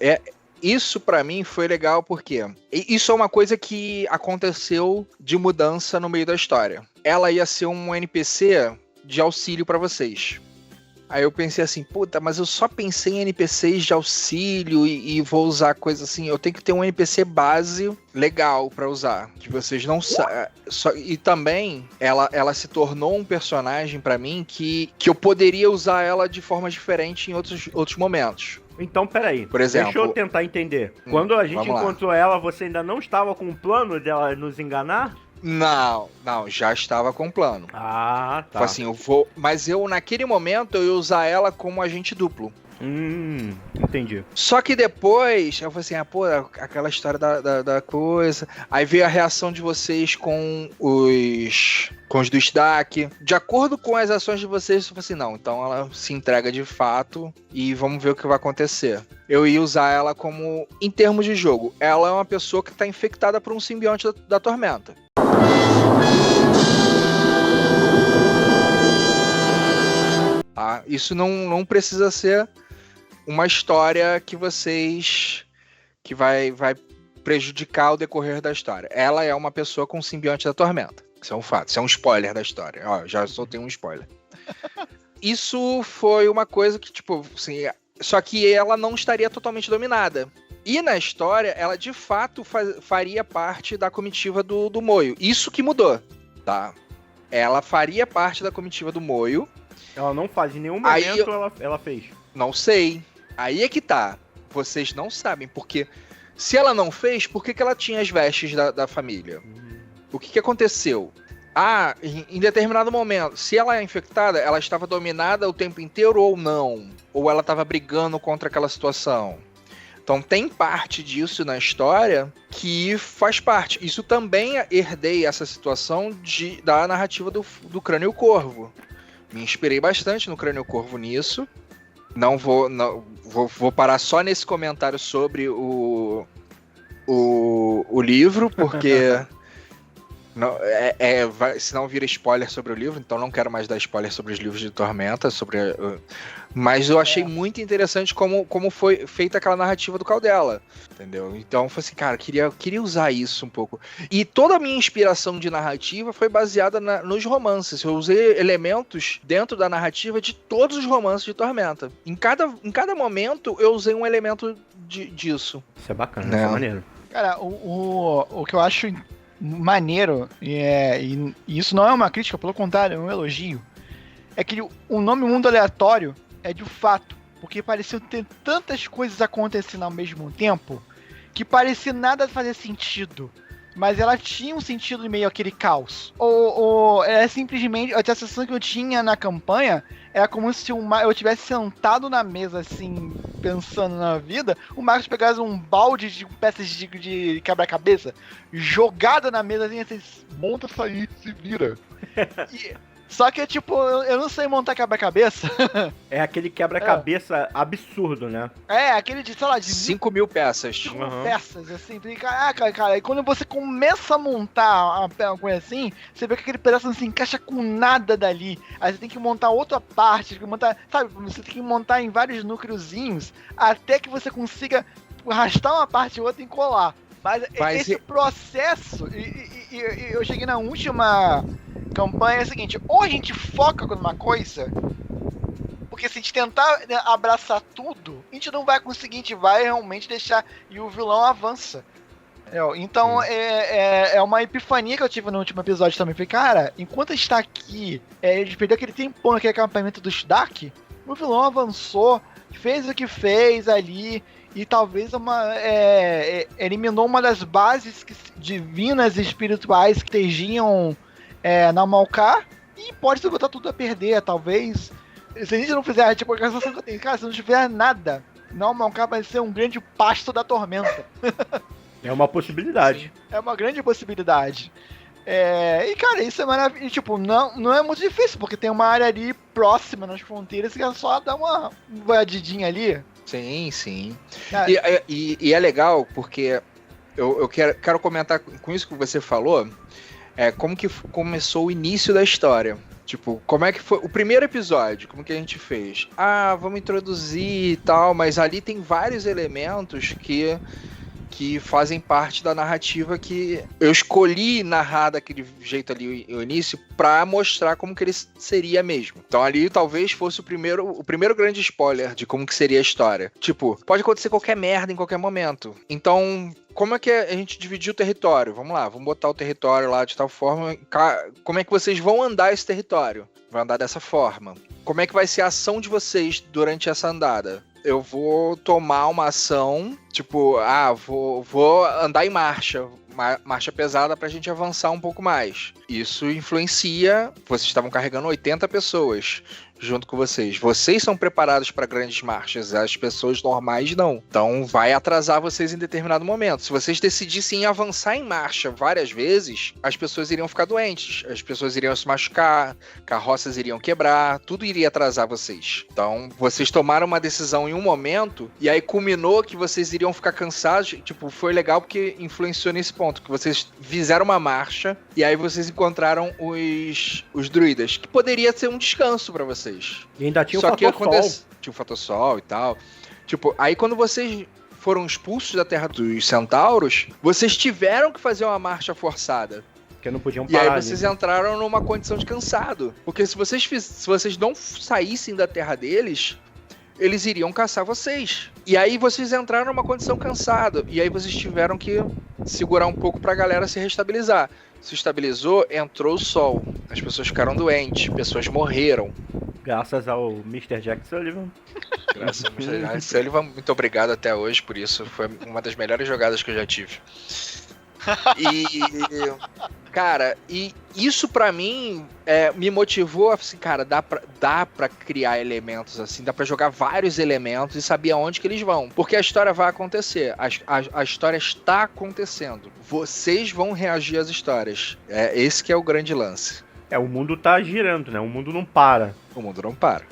isso pra mim foi legal porque isso é uma coisa que aconteceu de mudança no meio da história. Ela ia ser um NPC de auxílio pra vocês. Aí eu pensei assim, puta, mas eu só pensei em NPCs de auxílio e vou usar coisa assim, eu tenho que ter um NPC base legal pra usar, que vocês não sabem. E também, ela se tornou um personagem pra mim que eu poderia usar ela de forma diferente em outros momentos. Então, peraí. Por exemplo, deixa eu tentar entender. Quando a gente encontrou ela, você ainda não estava com o plano dela nos enganar? Não, já estava com o plano. Ah, tá. Foi assim, mas naquele momento, eu ia usar ela como agente duplo. Entendi. Só que depois, eu falei assim, aquela história da coisa. Aí veio a reação de vocês com os do Stack. De acordo com as ações de vocês, eu falei assim, não, então ela se entrega de fato e vamos ver o que vai acontecer. Eu ia usar ela como, em termos de jogo, ela é uma pessoa que está infectada por um simbionte da Tormenta. Isso não precisa ser uma história que vai prejudicar o decorrer da história. Ela é uma pessoa com simbionte da Tormenta. Isso é um fato, isso é um spoiler da história. Ó, já soltei um spoiler. Isso foi uma coisa que, assim, só que ela não estaria totalmente dominada. E na história, ela de fato faria parte da comitiva do Moio. Isso que mudou, tá? Ela faria parte da comitiva do Moio. Ela não faz, em nenhum momento ela fez. Não sei. Aí é que tá. Vocês não sabem, porque se ela não fez, por que ela tinha as vestes da família? O que aconteceu? Em determinado momento, se ela é infectada, ela estava dominada o tempo inteiro ou não? Ou ela estava brigando contra aquela situação? Então tem parte disso na história que faz parte. Isso também herdei essa situação da narrativa do Crânio Corvo. Me inspirei bastante no Crânio Corvo nisso. Vou parar só nesse comentário sobre o livro, porque senão vira spoiler sobre o livro, então não quero mais dar spoiler sobre os livros de Tormenta, mas eu achei muito interessante como foi feita aquela narrativa do Caldela, entendeu? Então foi assim, cara, queria usar isso um pouco. E toda a minha inspiração de narrativa foi baseada nos romances. Eu usei elementos dentro da narrativa de todos os romances de Tormenta. Em cada momento eu usei um elemento disso. Isso é bacana, isso é maneiro. Cara, o que eu acho maneiro, e isso não é uma crítica, pelo contrário, é um elogio, é que o nome Mundo Aleatório é de fato, porque parecia ter tantas coisas acontecendo ao mesmo tempo que parecia nada fazer sentido, mas ela tinha um sentido em meio àquele caos. Era simplesmente, a sensação que eu tinha na campanha era como se eu tivesse sentado na mesa, assim, pensando na vida, o Marcos pegasse um balde de peças de quebra-cabeça, jogada na mesa, assim, monta isso aí, se vira. Só que, tipo, eu não sei montar quebra-cabeça. É aquele quebra-cabeça absurdo, né? É, aquele de, sei lá, de 5.000 peças. 5 peças, assim. Caraca, cara, e quando você começa a montar uma coisa assim, você vê que aquele pedaço não se encaixa com nada dali. Aí você tem que montar outra parte, tem que montar, sabe? Você tem que montar em vários núcleozinhos até que você consiga arrastar uma parte e outra e colar. Mas esse processo, e eu cheguei na última campanha, é o seguinte, ou a gente foca numa coisa, porque se a gente tentar abraçar tudo, a gente não vai conseguir, a gente vai realmente deixar, e o vilão avança. Então é uma epifania que eu tive no último episódio também. Falei, cara, enquanto a gente tá aqui, a gente perdeu aquele tempão naquele acampamento do Stark, o vilão avançou, fez o que fez ali, e talvez eliminou uma das bases divinas e espirituais que tegiam na Malcar, e pode se botar tudo a perder, talvez. Se a gente não fizer, tipo, a sensação que eu tenho, cara, se não tiver nada, não, Malcar vai ser um grande pasto da tormenta. É uma possibilidade. É uma grande possibilidade. E, cara, isso é maravilhoso. Tipo, não é muito difícil, porque tem uma área ali próxima nas fronteiras que é só dar uma voadidinha ali. Sim, sim. É. E é legal porque eu quero comentar com isso que você falou, como que começou o início da história. Tipo, como é que foi o primeiro episódio? Como que a gente fez? Vamos introduzir e tal, mas ali tem vários elementos que fazem parte da narrativa que eu escolhi narrar daquele jeito ali o início pra mostrar como que ele seria mesmo. Então ali talvez fosse o primeiro grande spoiler de como que seria a história. Tipo, pode acontecer qualquer merda em qualquer momento. Então, como é que a gente dividiu o território? Vamos lá, vamos botar o território lá de tal forma. Como é que vocês vão andar esse território? Vai andar dessa forma. Como é que vai ser a ação de vocês durante essa andada? Eu vou tomar uma ação, tipo, vou andar em marcha pesada pra gente avançar um pouco mais. Isso influencia, vocês estavam carregando 80 pessoas junto com vocês. Vocês são preparados para grandes marchas, as pessoas normais não. Então vai atrasar vocês em determinado momento. Se vocês decidissem avançar em marcha várias vezes, as pessoas iriam ficar doentes, as pessoas iriam se machucar, carroças iriam quebrar, tudo iria atrasar vocês. Então vocês tomaram uma decisão em um momento e aí culminou que vocês iriam ficar cansados. Tipo, foi legal porque influenciou nesse ponto, que vocês fizeram uma marcha e aí vocês encontraram os druidas, que poderia ser um descanso para vocês. E ainda tinha o fator sol. Tinha o fator sol e tal. Tipo, aí quando vocês foram expulsos da Terra dos Centauros, vocês tiveram que fazer uma marcha forçada. Porque não podiam parar. E aí vocês entraram numa condição de cansado. Porque se vocês não saíssem da Terra deles, eles iriam caçar vocês. E aí vocês entraram numa condição cansado. E aí vocês tiveram que segurar um pouco pra galera se restabilizar. Se estabilizou, entrou o sol. As pessoas ficaram doentes, pessoas morreram. Graças ao Mr. Jack Sullivan. Graças ao Mr. Jack Sullivan, muito obrigado até hoje por isso. Foi uma das melhores jogadas que eu já tive. E, cara, e isso pra mim me motivou assim, cara, dá pra criar elementos assim, dá pra jogar vários elementos e saber aonde que eles vão. Porque a história vai acontecer, a história está acontecendo. Vocês vão reagir às histórias. Esse que é o grande lance. O mundo tá girando, né? O mundo não para. O mundo não para.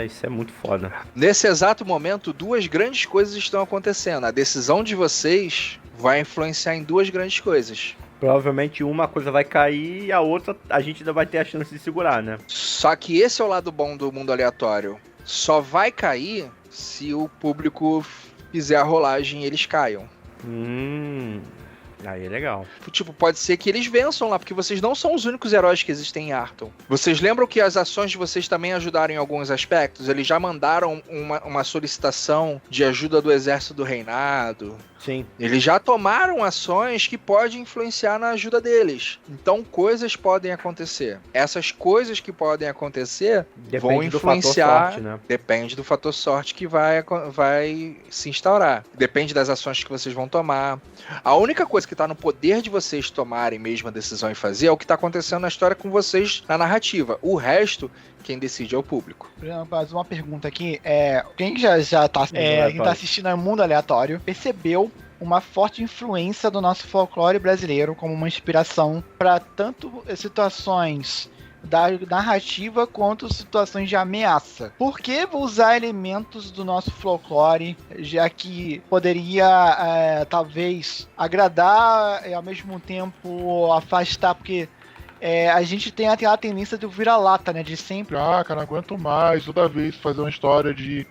Isso é muito foda. Nesse exato momento, duas grandes coisas estão acontecendo. A decisão de vocês vai influenciar em duas grandes coisas. Provavelmente uma coisa vai cair e a outra a gente ainda vai ter a chance de segurar, né? Só que esse é o lado bom do mundo aleatório. Só vai cair se o público fizer a rolagem e eles caiam. Aí é legal. Tipo, pode ser que eles vençam lá, porque vocês não são os únicos heróis que existem em Arton. Vocês lembram que as ações de vocês também ajudaram em alguns aspectos? Eles já mandaram uma solicitação de ajuda do exército do reinado. Sim. Eles já tomaram ações que podem influenciar na ajuda deles. Então, coisas podem acontecer. Essas coisas que podem acontecer vão influenciar... Do fator sorte, né? Depende do fator sorte que vai se instaurar. Depende das ações que vocês vão tomar. A única coisa que está no poder de vocês tomarem mesmo a decisão e fazer é o que está acontecendo na história com vocês na narrativa. O resto, quem decide é o público. Mas uma pergunta aqui, quem já tá, quem tá assistindo ao Mundo Aleatório percebeu uma forte influência do nosso folclore brasileiro como uma inspiração para tanto situações da narrativa quanto situações de ameaça. Por que usar elementos do nosso folclore, já que poderia talvez agradar e ao mesmo tempo afastar, porque a gente tem aquela tendência do vira-lata, né, de sempre. Cara, não aguento mais toda vez fazer uma história de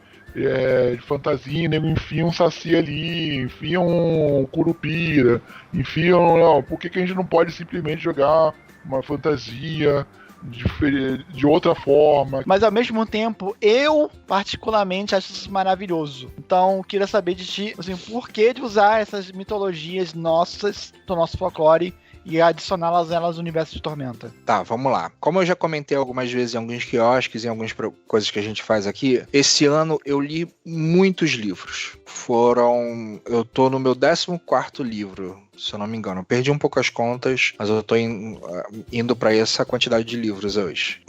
fantasia, nego enfia um saci ali, enfia um curupira, enfia não, por que a gente não pode simplesmente jogar uma fantasia de outra forma? Mas ao mesmo tempo, eu particularmente acho isso maravilhoso. Então, queria saber de ti, assim, por que de usar essas mitologias nossas, do nosso folclore, e adicioná-las elas no universo de Tormenta. Tá, vamos lá. Como eu já comentei algumas vezes em alguns quiosques, em algumas coisas que a gente faz aqui, esse ano eu li muitos livros. Eu tô no meu 14º livro, se eu não me engano. Eu perdi um pouco as contas, mas eu tô indo pra essa quantidade de livros hoje.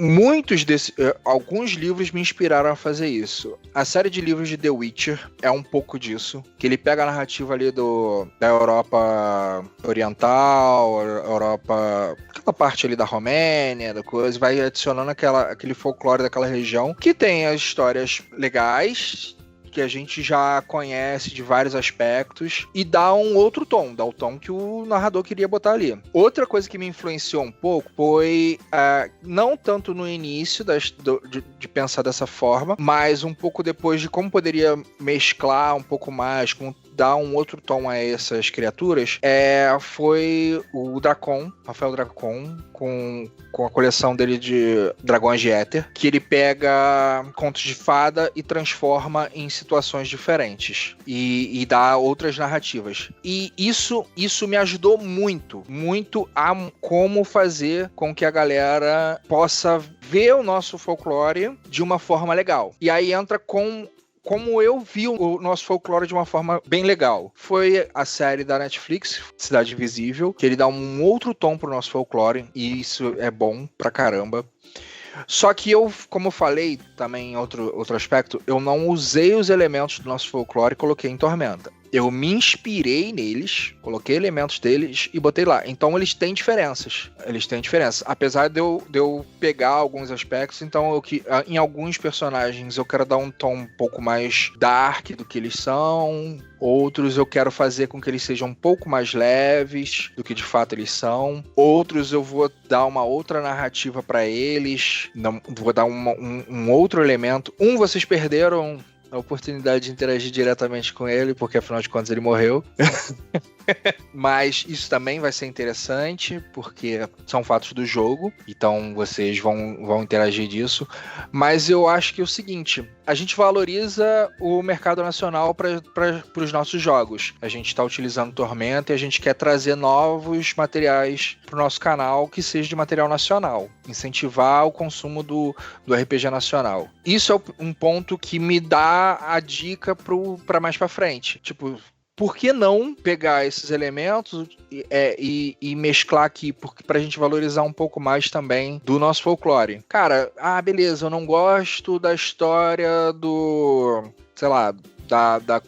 Alguns livros me inspiraram a fazer isso. A série de livros de The Witcher é um pouco disso, que ele pega a narrativa ali da Europa Oriental, Europa, aquela parte ali da Romênia, da coisa, vai adicionando aquele folclore daquela região, que tem as histórias legais, que a gente já conhece de vários aspectos, e dá um outro tom, dá o tom que o narrador queria botar ali. Outra coisa que me influenciou um pouco foi, não tanto no início de pensar dessa forma, mas um pouco depois de como poderia mesclar um pouco mais, dar um outro tom a essas criaturas, foi o Dracon, Rafael Dracon, com a coleção dele de Dragões de Éter, que ele pega contos de fada e transforma em situações diferentes e dá outras narrativas. E isso me ajudou muito a como fazer com que a galera possa ver o nosso folclore de uma forma legal. E aí entra como eu vi o nosso folclore de uma forma bem legal. Foi a série da Netflix, Cidade Invisível, que ele dá um outro tom pro nosso folclore, e isso é bom pra caramba. Só que eu, como eu falei também em outro aspecto, eu não usei os elementos do nosso folclore e coloquei em Tormenta. Eu me inspirei neles, coloquei elementos deles e botei lá. Então eles têm diferenças. Apesar de eu pegar alguns aspectos, então em alguns personagens eu quero dar um tom um pouco mais dark do que eles são. Outros eu quero fazer com que eles sejam um pouco mais leves do que de fato eles são. Outros eu vou dar uma outra narrativa para eles. Vou dar um outro elemento. Vocês perderam a oportunidade de interagir diretamente com ele, porque afinal de contas ele morreu. Mas isso também vai ser interessante, porque são fatos do jogo, então vocês vão interagir disso. Mas eu acho que é o seguinte, a gente valoriza o mercado nacional para os nossos jogos. A gente está utilizando Tormenta e a gente quer trazer novos materiais para o nosso canal que seja de material nacional. Incentivar o consumo do RPG nacional. Isso é um ponto que me dá a dica para mais para frente. Tipo, por que não pegar esses elementos e mesclar aqui pra gente valorizar um pouco mais também do nosso folclore? Cara, beleza, eu não gosto da história sei lá, da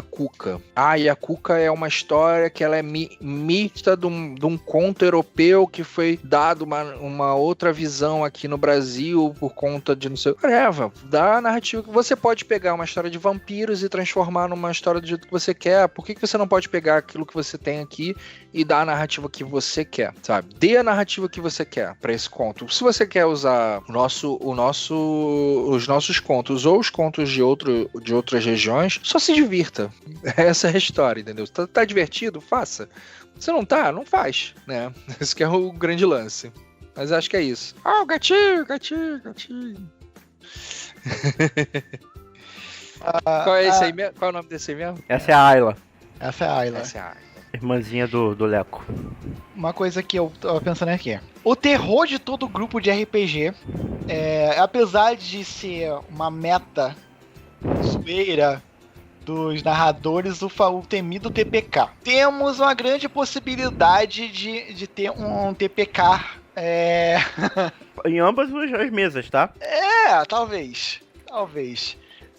Cuca. E a Cuca é uma história que ela é mista de um conto europeu que foi dado uma outra visão aqui no Brasil por conta de não sei... Dá a narrativa que você pode pegar uma história de vampiros e transformar numa história do jeito que você quer. Por que você não pode pegar aquilo que você tem aqui e dar a narrativa que você quer, sabe? Dê a narrativa que você quer pra esse conto. Se você quer usar os nossos contos ou os contos de outras regiões, só se divirta. Essa é a história, entendeu? Tá divertido? Faça. Se não tá, não faz, né? Esse que é o grande lance. Mas acho que é isso. O gatinho. Qual é esse aí mesmo? Qual é o nome desse aí mesmo? Essa é a Ayla. Essa é a Ayla. Irmãzinha do Leco. Uma coisa que eu tava pensando aqui. O terror de todo grupo de RPG, apesar de ser uma meta zoeira dos narradores, o temido TPK. Temos uma grande possibilidade de ter um TPK. Em ambas as mesas, tá? Talvez.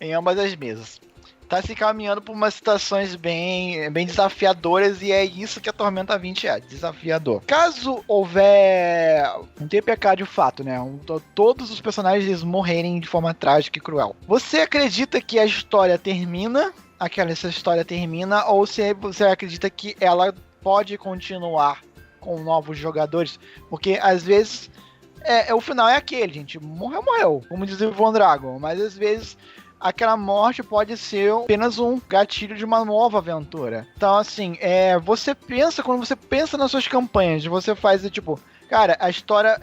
Em ambas as mesas. tá se encaminhando por umas situações bem desafiadoras e é isso que a Tormenta 20 é, desafiador. Caso houver um TPK de fato, né, todos os personagens eles morrerem de forma trágica e cruel, você acredita que a história termina? Essa história termina ou você acredita que ela pode continuar com novos jogadores? Porque às vezes o final é aquele, gente. Morreu, como diz o Von Dragon. Mas às vezes aquela morte pode ser apenas um gatilho de uma nova aventura. Então, assim, quando você pensa nas suas campanhas, você faz tipo, cara, a história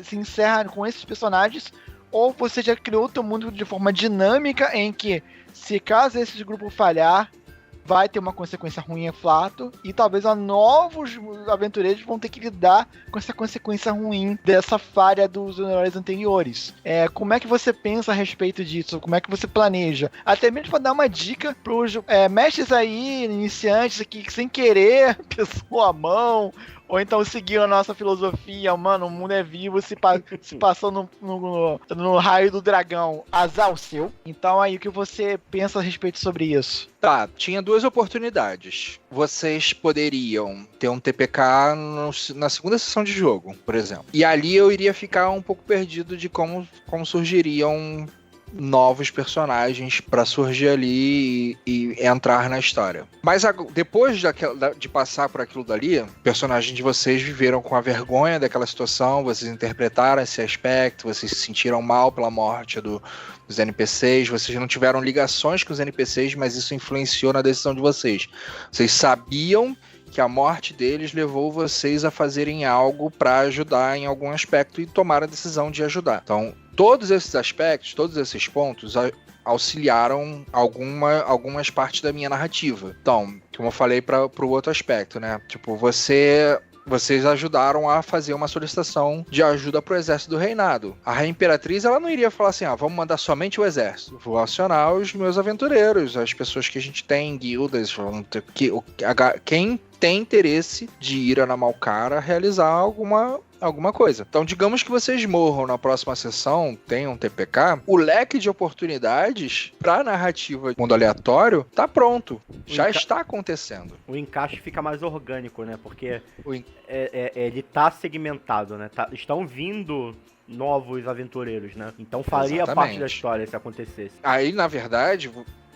se encerra com esses personagens, ou você já criou o teu mundo de forma dinâmica em que, se caso esse grupo falhar, vai ter uma consequência ruim e flato, e talvez novos aventureiros vão ter que lidar com essa consequência ruim dessa falha dos heróis anteriores. Como é que você pensa a respeito disso? Como é que você planeja? Até mesmo para dar uma dica pros mestres aí, iniciantes aqui, que sem querer, pesou a mão, ou então seguiram a nossa filosofia, mano, o mundo é vivo, se passou no raio do dragão, azar o seu. Então aí, o que você pensa a respeito sobre isso? Tá, tinha duas oportunidades. Vocês poderiam ter um TPK na segunda sessão de jogo, por exemplo. E ali eu iria ficar um pouco perdido de como surgiriam novos personagens pra surgir ali e entrar na história. Mas depois de passar por aquilo dali, personagens de vocês viveram com a vergonha daquela situação, vocês interpretaram esse aspecto, vocês se sentiram mal pela morte dos NPCs, vocês não tiveram ligações com os NPCs, mas isso influenciou na decisão de vocês. Vocês sabiam que a morte deles levou vocês a fazerem algo para ajudar em algum aspecto e tomaram a decisão de ajudar. Então, todos esses aspectos, todos esses pontos auxiliaram algumas partes da minha narrativa. Então, como eu falei para o outro aspecto, né? Tipo, vocês ajudaram a fazer uma solicitação de ajuda pro exército do reinado. A Rainha Imperatriz, ela não iria falar assim, vamos mandar somente o exército. Vou acionar os meus aventureiros, as pessoas que a gente tem, guildas, quem tem interesse de ir a Namalcara realizar alguma coisa. Então, digamos que vocês morram na próxima sessão, tenham um TPK, o leque de oportunidades pra narrativa Mundo Aleatório tá pronto. Já está acontecendo. O encaixe fica mais orgânico, né? Porque ele tá segmentado, né? Estão vindo novos aventureiros, né? Então faria parte da história se acontecesse. Aí, na verdade,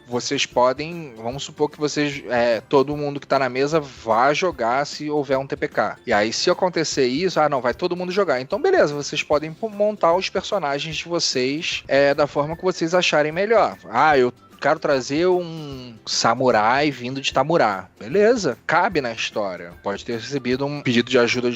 vocês podem, vamos supor que vocês, todo mundo que tá na mesa vá jogar se houver um TPK. E aí, se acontecer isso, não, vai todo mundo jogar. Então, beleza, vocês podem montar os personagens de vocês da forma que vocês acharem melhor. Eu quero trazer um samurai vindo de Tamurá. Beleza, cabe na história. Pode ter recebido um pedido de ajuda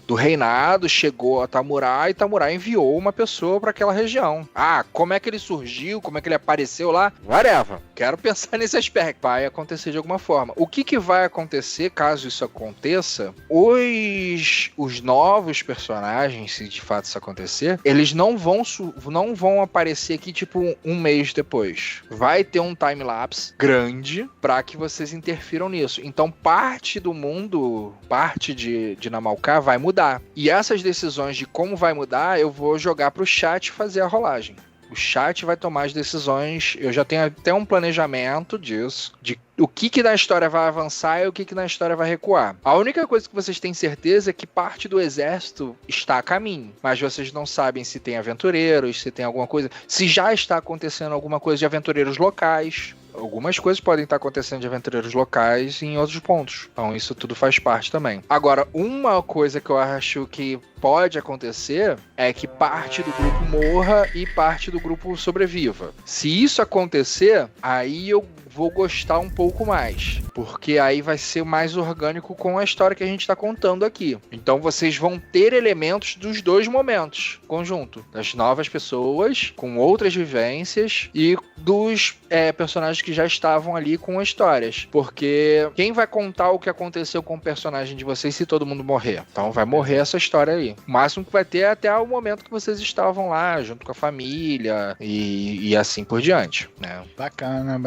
do reinado, chegou a Tamurá e Tamurá enviou uma pessoa para aquela região. Como é que ele surgiu? Como é que ele apareceu lá? Whatever. Quero pensar nesse aspecto. Vai acontecer de alguma forma. O que vai acontecer caso isso aconteça? Os novos personagens, se de fato isso acontecer, eles não vão aparecer aqui tipo um mês depois. Vai ter um time-lapse grande para que vocês interfiram nisso. Então, parte do mundo, parte de Namalcar vai mudar. E essas decisões de como vai mudar, eu vou jogar pro chat fazer a rolagem. O chat vai tomar as decisões. Eu já tenho até um planejamento disso, de o que na história vai avançar e o que na história vai recuar. A única coisa que vocês têm certeza é que parte do exército está a caminho, mas vocês não sabem se tem aventureiros, se tem alguma coisa, se já está acontecendo alguma coisa de aventureiros locais. Algumas coisas podem estar acontecendo de aventureiros locais em outros pontos. Então isso tudo faz parte também. Agora, uma coisa que eu acho que pode acontecer é que parte do grupo morra e parte do grupo sobreviva. Se isso acontecer, aí eu vou gostar um pouco mais, porque aí vai ser mais orgânico com a história que a gente está contando aqui. Então vocês vão ter elementos dos dois momentos conjunto, das novas pessoas com outras vivências e dos personagens que já estavam ali com histórias, porque quem vai contar o que aconteceu com o personagem de vocês se todo mundo morrer? Então vai morrer essa história aí. O máximo que vai ter é até o momento que vocês estavam lá junto com a família e assim por diante, né? Bacana.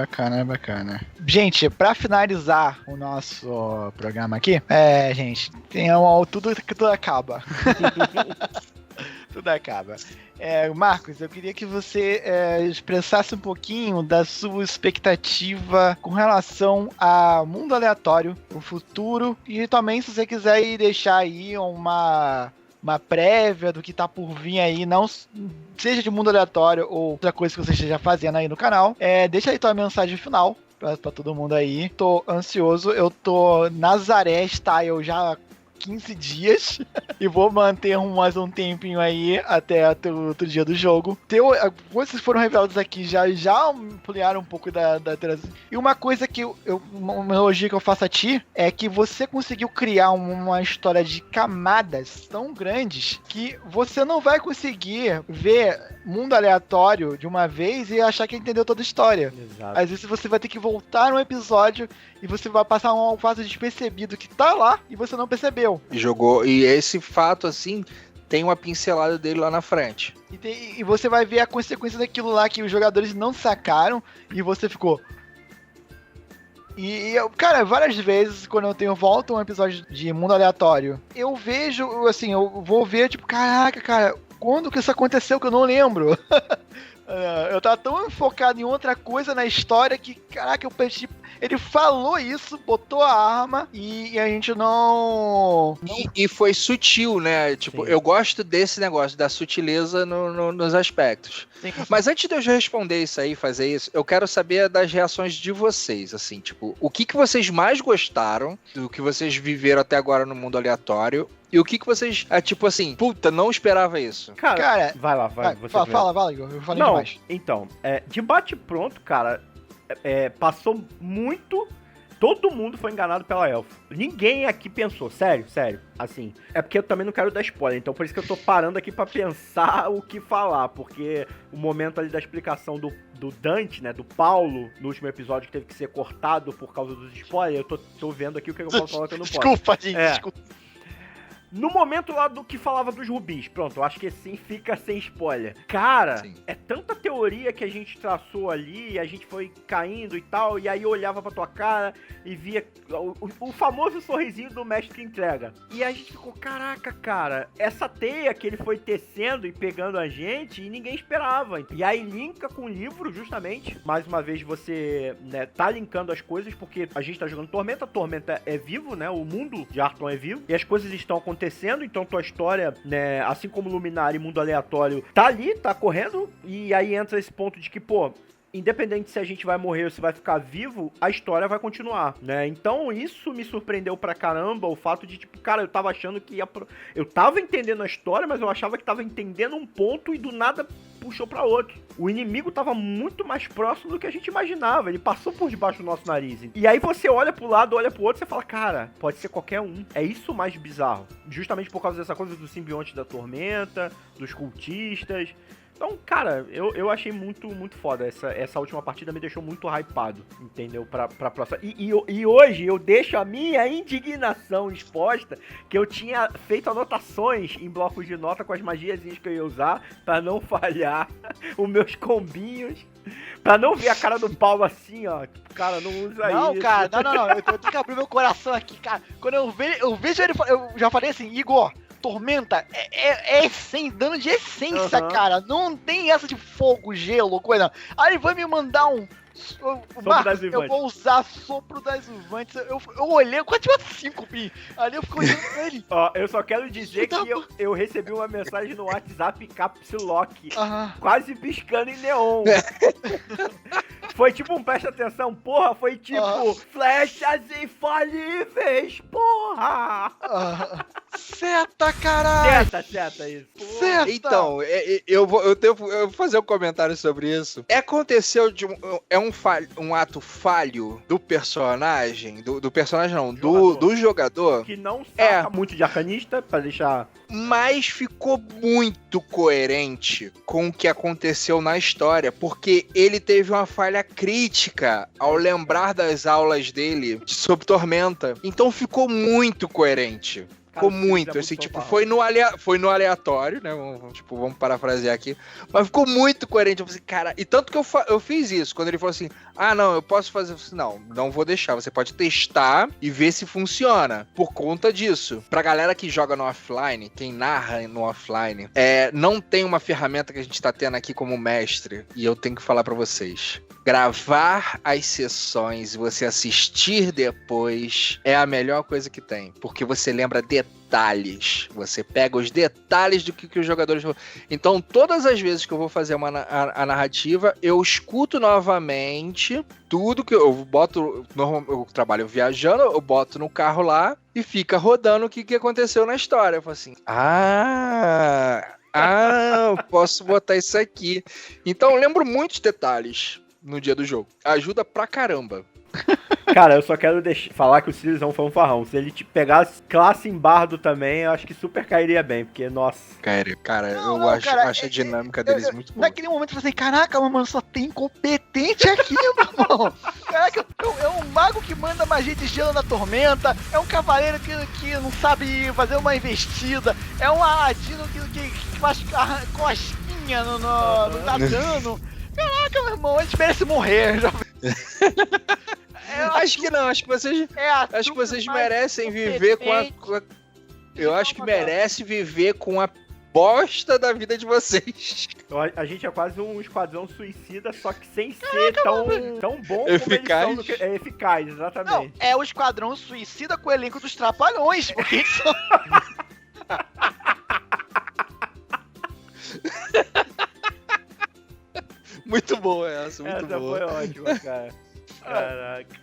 Gente, pra finalizar o nosso programa aqui, gente, tem tudo acaba. Tudo acaba. Marcos, eu queria que você expressasse um pouquinho da sua expectativa com relação a mundo aleatório, o futuro, e também se você quiser ir deixar aí uma prévia do que tá por vir aí, não seja de mundo aleatório ou outra coisa que você esteja fazendo aí no canal, deixa aí tua mensagem final pra todo mundo aí. Tô ansioso, eu tô Nazaré style já há 15 dias e vou manter mais um tempinho aí até o dia do jogo. Coisas que foram reveladas aqui já ampliaram um pouco da interação. E uma coisa que uma elogio que eu faço a ti é que você conseguiu criar uma história de camadas tão grandes que você não vai conseguir ver mundo aleatório de uma vez e achar que entendeu toda a história. Exato. Às vezes você vai ter que voltar no episódio e você vai passar um fato despercebido que tá lá e você não percebeu. E esse fato, assim, tem uma pincelada dele lá na frente. E você vai ver a consequência daquilo lá que os jogadores não sacaram e você ficou... Cara, várias vezes, quando eu volto um episódio de mundo aleatório, eu vejo, assim, eu vou ver, tipo, caraca, cara, quando que isso aconteceu que eu não lembro? Eu tava tão focado em outra coisa na história que, caraca, eu pensei, ele falou isso, botou a arma e a gente não... E foi sutil, né? Tipo, Sim. Eu gosto desse negócio, da sutileza nos aspectos. Sim. Mas antes de eu responder isso aí, fazer isso, eu quero saber das reações de vocês, assim, tipo, o que vocês mais gostaram do que vocês viveram até agora no mundo aleatório e o que vocês, tipo assim, puta, não esperava isso. Cara, vai lá, você fala, Igor, eu falei demais. Então, de bate pronto, cara, passou muito... Todo mundo foi enganado pela elfa. Ninguém aqui pensou, sério, assim. É porque eu também não quero dar spoiler, então por isso que eu tô parando aqui pra pensar o que falar, porque o momento ali da explicação do Dante, né, do Paulo, no último episódio que teve que ser cortado por causa dos spoilers, eu tô vendo aqui o que eu posso falar que eu não posso. Desculpa, gente, desculpa. No momento lá do que falava dos rubis, pronto, eu acho que assim fica sem spoiler. Cara, Sim. É tanta teoria que a gente traçou ali, a gente foi caindo e tal, e aí eu olhava pra tua cara e via o famoso sorrisinho do mestre que entrega. E a gente ficou, caraca, cara, essa teia que ele foi tecendo e pegando a gente e ninguém esperava. E aí linka com o livro, justamente. Mais uma vez você, né, tá linkando as coisas, porque a gente tá jogando Tormenta, Tormenta é vivo, né, o mundo de Arton é vivo, e as coisas estão acontecendo, então tua história, né, assim como Luminária e Mundo Aleatório, tá ali, tá correndo, e aí entra esse ponto de que, pô, independente se a gente vai morrer ou se vai ficar vivo, a história vai continuar, né? Então isso me surpreendeu pra caramba, o fato de, tipo, cara, eu tava achando que eu tava entendendo a história, mas eu achava que tava entendendo um ponto e do nada puxou pra outro. O inimigo tava muito mais próximo do que a gente imaginava, ele passou por debaixo do nosso nariz. E aí você olha pro lado, olha pro outro, você fala, cara, pode ser qualquer um. É isso mais bizarro. Justamente por causa dessa coisa do simbionte da tormenta, dos cultistas. Então, cara, eu achei muito, muito foda. Essa última partida me deixou muito hypado, entendeu? Pra próxima. E hoje eu deixo a minha indignação exposta, que eu tinha feito anotações em blocos de nota com as magiazinhas que eu ia usar pra não falhar os meus combinhos. Pra não ver a cara do Paulo assim, ó. Cara, não usa isso. Não, cara, não. Eu tenho que abrir meu coração aqui, cara. Quando eu vejo ele, eu já falei assim, Igor, Tormenta é dano de essência, cara. Não tem essa de fogo, gelo, coisa. Aí ele vai me mandar um... Marcos, eu vou usar Sopro das Uvantes. Eu olhei, quase tinha 5 pi. Ali eu fico olhando pra ele. Ó, eu só quero dizer que eu recebi uma mensagem no WhatsApp Caps Lock, quase piscando em neon. Foi tipo um presta atenção, porra, foi tipo flechas infalíveis, porra! Seta, caralho! Seta, isso. Seta. Então, eu vou fazer um comentário sobre isso. Aconteceu de um ato falho do personagem, do personagem não, do jogador. Que não saca muito de arcanista, pra deixar... Mas ficou muito coerente com o que aconteceu na história, porque ele teve uma falha crítica ao lembrar das aulas dele sobre Tormenta. Então ficou muito coerente. ficou Cara, o muito, Silas é assim, muito tipo, fanfarrão. foi no aleatório, né? Vamos parafrasear aqui. Mas ficou muito coerente. Eu falei assim, cara, e tanto que eu fiz isso. Quando ele falou assim, não, eu posso fazer. Eu falei assim, não vou deixar. Você pode testar e ver se funciona. Por conta disso. Pra galera que joga no offline, quem narra no offline, não tem uma ferramenta que a gente tá tendo aqui como mestre. E eu tenho que falar pra vocês. Gravar as sessões e você assistir depois é a melhor coisa que tem. Porque você lembra detalhes. Você pega os detalhes do que os jogadores vão... Então, todas as vezes que eu vou fazer a narrativa, eu escuto novamente tudo que eu boto... Eu trabalho viajando, eu boto no carro lá e fica rodando o que aconteceu na história. Eu falo assim, eu posso botar isso aqui. Então, eu lembro muitos detalhes no dia do jogo. Ajuda pra caramba. Cara, eu só quero falar que o Silas é um fanfarrão. Se ele te pegasse classe em bardo também, eu acho que super cairia bem, porque, nossa... Cara, Não, acho a dinâmica deles muito boa. Naquele momento eu falei, caraca, mano, só tem incompetente aqui, meu irmão. Caraca, é um mago que manda magia de gelo na tormenta, é um cavaleiro que não sabe fazer uma investida, é um aladino que faz cosquinha no dano. Caraca, meu irmão, a gente merece morrer. Acho que não, acho que vocês merecem viver com a... Eu acho que merece viver com a bosta da vida de vocês. A gente é quase um esquadrão suicida, só que sem ser tão bom eficaz. como eles são eficaz, exatamente. Não, é o esquadrão suicida com o elenco dos Trapalhões, porque eles são... Muito boa essa, muito boa. Essa foi ótima, cara. Caraca.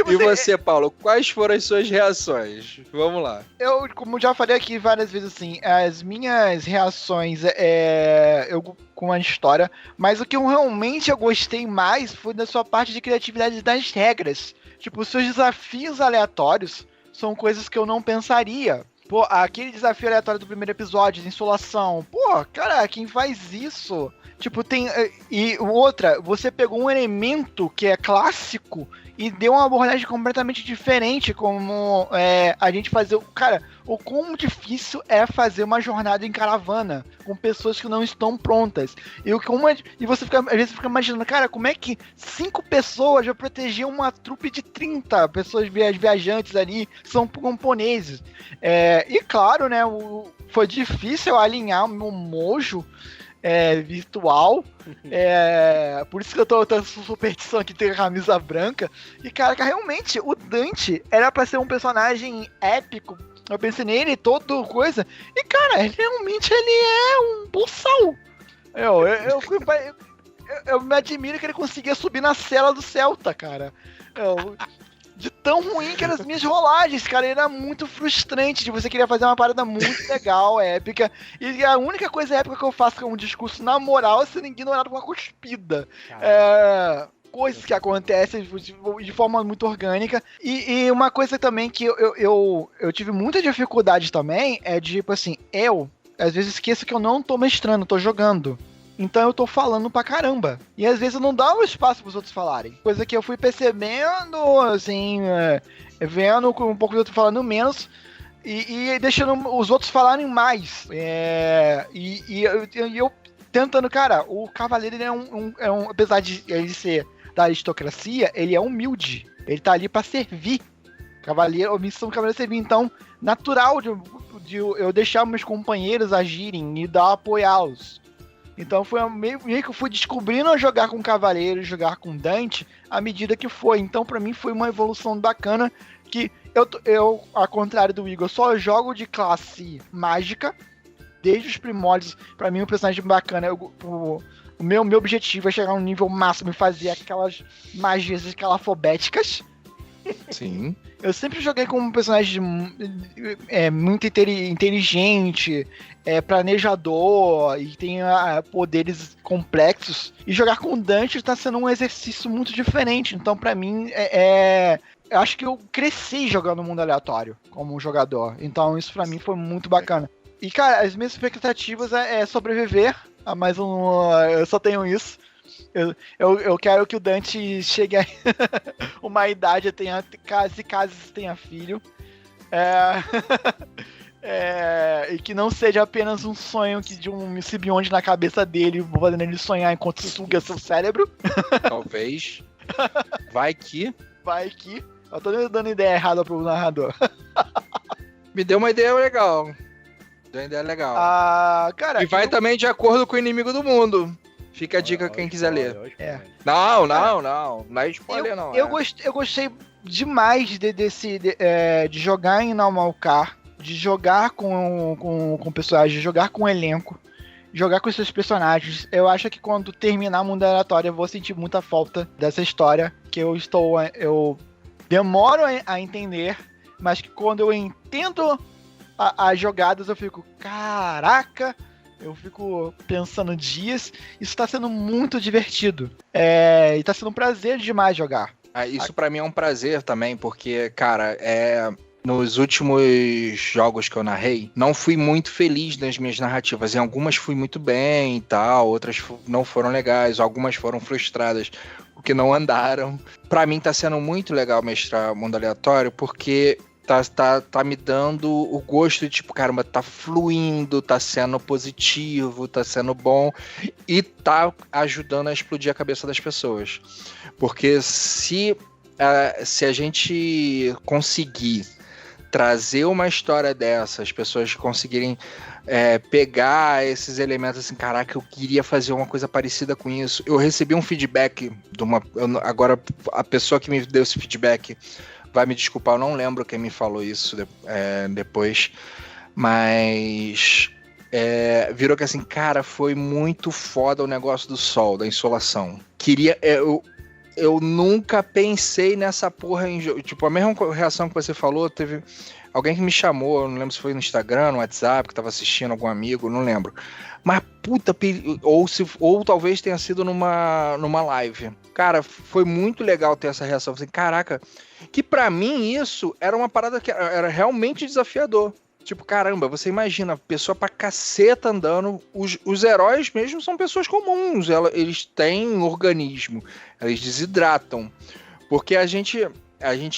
E você, Paulo, quais foram as suas reações? Vamos lá. Eu, como já falei aqui várias vezes, assim, as minhas reações com a história, mas o que realmente eu gostei mais foi da sua parte de criatividade das regras. Tipo, os seus desafios aleatórios são coisas que eu não pensaria. Pô, aquele desafio aleatório do primeiro episódio, de insolação. Pô, cara, quem faz isso? Tipo, tem... E outra, você pegou um elemento que é clássico e deu uma abordagem completamente diferente, como a gente fazer... Cara, o quão difícil é fazer uma jornada em caravana com pessoas que não estão prontas. E você fica, às vezes fica imaginando, cara, como é que 5 pessoas vão proteger uma trupe de 30 pessoas viajantes ali, que são camponeses. E claro, né, foi difícil alinhar o meu mojo virtual, por isso que eu tô superstição aqui, tem a camisa branca, e cara, realmente, o Dante era pra ser um personagem épico, eu pensei nele, toda coisa, e cara, realmente ele é um boçal. Eu me admiro que ele conseguia subir na cela do Celta, cara. De tão ruim que eram as minhas rolagens, cara, era muito frustrante de você querer fazer uma parada muito legal, épica, e a única coisa épica que eu faço com um discurso na moral é sendo ignorado com uma cuspida. Coisas que acontecem de forma muito orgânica, e uma coisa também que eu tive muita dificuldade também, é de, tipo assim, eu às vezes esqueço que eu não tô mestrando, tô jogando. Então eu tô falando pra caramba. E às vezes eu não dava espaço pros outros falarem. Coisa que eu fui percebendo, assim, vendo com um pouco do outro falando menos e deixando os outros falarem mais. E eu tentando, cara, o Cavaleiro ele é um apesar de ele ser da aristocracia, ele é humilde. Ele tá ali pra servir. A missão do Cavaleiro é servir. Então, natural de eu deixar meus companheiros agirem e apoiá-los. Então foi meio que eu fui descobrindo a jogar com Cavaleiro, jogar com Dante, à medida que foi. Então pra mim foi uma evolução bacana, que eu ao contrário do Igor, só jogo de classe mágica, desde os primórdios. Pra mim um personagem bacana, o meu objetivo é chegar no nível máximo e fazer aquelas magias escalafobéticas. Sim. Eu sempre joguei com um personagem muito inteligente, planejador e tem poderes complexos. E jogar com o Dante tá sendo um exercício muito diferente. Então, pra mim, eu acho que eu cresci jogando no mundo aleatório como jogador. Então, isso pra mim foi muito bacana. E, cara, as minhas expectativas é sobreviver a mais um... Eu só tenho isso. Eu quero que o Dante chegue a uma idade, tenha filho. E que não seja apenas um sonho de um simbionte na cabeça dele, fazendo ele sonhar enquanto suga seu cérebro. Talvez. Vai que. Eu tô dando ideia errada pro narrador. Me deu uma ideia legal. Cara, e vai também de acordo com o inimigo do mundo. Fica a dica quem quiser ler. Não é spoiler, não. Eu gostei demais de jogar em Naumalcar, de jogar com personagens, de jogar com o elenco, jogar com esses personagens. Eu acho que quando terminar o Mundo Aleatório eu vou sentir muita falta dessa história, que eu demoro a entender, mas que quando eu entendo as jogadas eu fico, caraca, eu fico pensando dias. Isso tá sendo muito divertido. E tá sendo um prazer demais jogar. Isso pra mim é um prazer também, porque, cara, nos últimos jogos que eu narrei, não fui muito feliz nas minhas narrativas. Em algumas fui muito bem e tal, outras não foram legais, algumas foram frustradas, porque não andaram. Pra mim tá sendo muito legal mestrar Mundo Aleatório, porque tá me dando o gosto de, tipo, caramba, tá fluindo, tá sendo positivo, tá sendo bom e tá ajudando a explodir a cabeça das pessoas. Porque se a gente conseguir trazer uma história dessa, as pessoas conseguirem pegar esses elementos assim, caraca, eu queria fazer uma coisa parecida com isso. Eu recebi um feedback agora a pessoa que me deu esse feedback vai me desculpar, eu não lembro quem me falou isso depois, mas virou que assim, cara, foi muito foda o negócio do sol, da insolação. Eu nunca pensei nessa porra em jogo. Tipo, a mesma reação que você falou, teve alguém que me chamou, eu não lembro se foi no Instagram, no WhatsApp, que tava assistindo, algum amigo, não lembro. Mas puta, ou talvez tenha sido numa live. Cara, foi muito legal ter essa reação. Assim, caraca, que pra mim isso era uma parada que era realmente desafiador. Tipo, caramba, você imagina, pessoa pra caceta andando, os heróis mesmo são pessoas comuns, eles têm organismo, eles desidratam. Porque a gente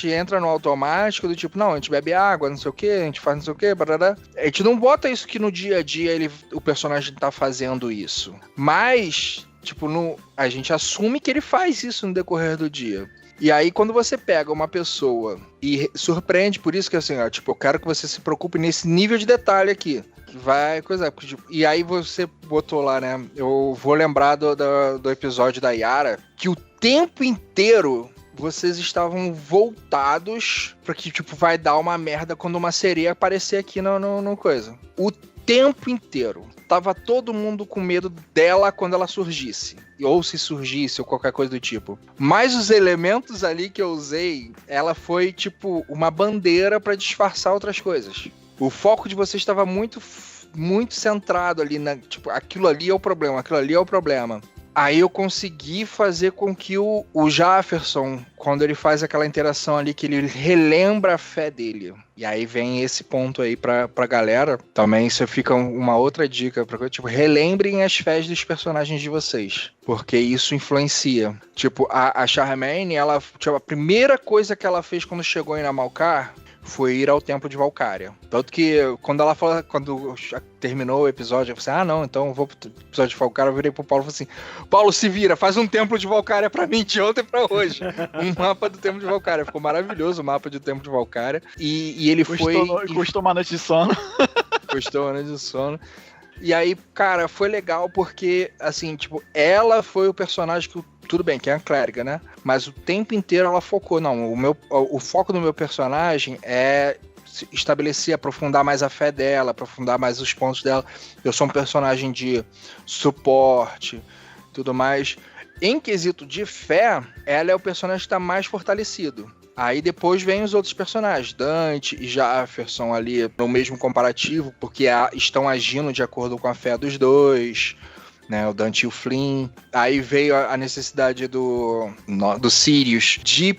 entra no automático do tipo, não, a gente bebe água, não sei o que, a gente faz não sei o que, a gente não bota isso que no dia a dia o personagem tá fazendo isso. Mas, tipo, a gente assume que ele faz isso no decorrer do dia. E aí, quando você pega uma pessoa e surpreende, por isso que assim, ó, tipo, eu quero que você se preocupe nesse nível de detalhe aqui. Que vai coisa. E aí você botou lá, né? Eu vou lembrar do episódio da Yara, que o tempo inteiro vocês estavam voltados pra que, tipo, vai dar uma merda quando uma sereia aparecer aqui no coisa. O tempo inteiro. Tava todo mundo com medo dela quando ela surgisse. Ou se surgisse, ou qualquer coisa do tipo. Mas os elementos ali que eu usei, ela foi, tipo, uma bandeira pra disfarçar outras coisas. O foco de vocês estava muito, muito centrado ali, tipo, aquilo ali é o problema, aquilo ali é o problema. Aí eu consegui fazer com que o Jefferson, quando ele faz aquela interação ali, que ele relembra a fé dele. E aí vem esse ponto aí pra galera. Também isso fica uma outra dica. Tipo, relembrem as fés dos personagens de vocês. Porque isso influencia. Tipo, a Charmaine, ela, tipo, a primeira coisa que ela fez quando chegou em Amalcar foi ir ao templo de Valkyria. Tanto que quando terminou o episódio, eu falei assim, não, então eu vou pro episódio de Valkyria, eu virei pro Paulo e falei assim, Paulo, se vira, faz um templo de Valkyria pra mim de ontem pra hoje. Um mapa do templo de Valkyria. Ficou maravilhoso o mapa do templo de Valkyria. E ele Custou uma noite de sono. Custou uma noite de sono. E aí, cara, foi legal porque, assim, tipo, ela foi o personagem que, tudo bem, que é a clériga, né? Mas o tempo inteiro ela focou, não, o foco do meu personagem é estabelecer, aprofundar mais a fé dela, aprofundar mais os pontos dela. Eu sou um personagem de suporte, tudo mais. Em quesito de fé, ela é o personagem que está mais fortalecido. Aí depois vem os outros personagens, Dante e Jefferson ali no mesmo comparativo, porque estão agindo de acordo com a fé dos dois, né? O Dante e o Flynn. Aí veio a necessidade do Sirius de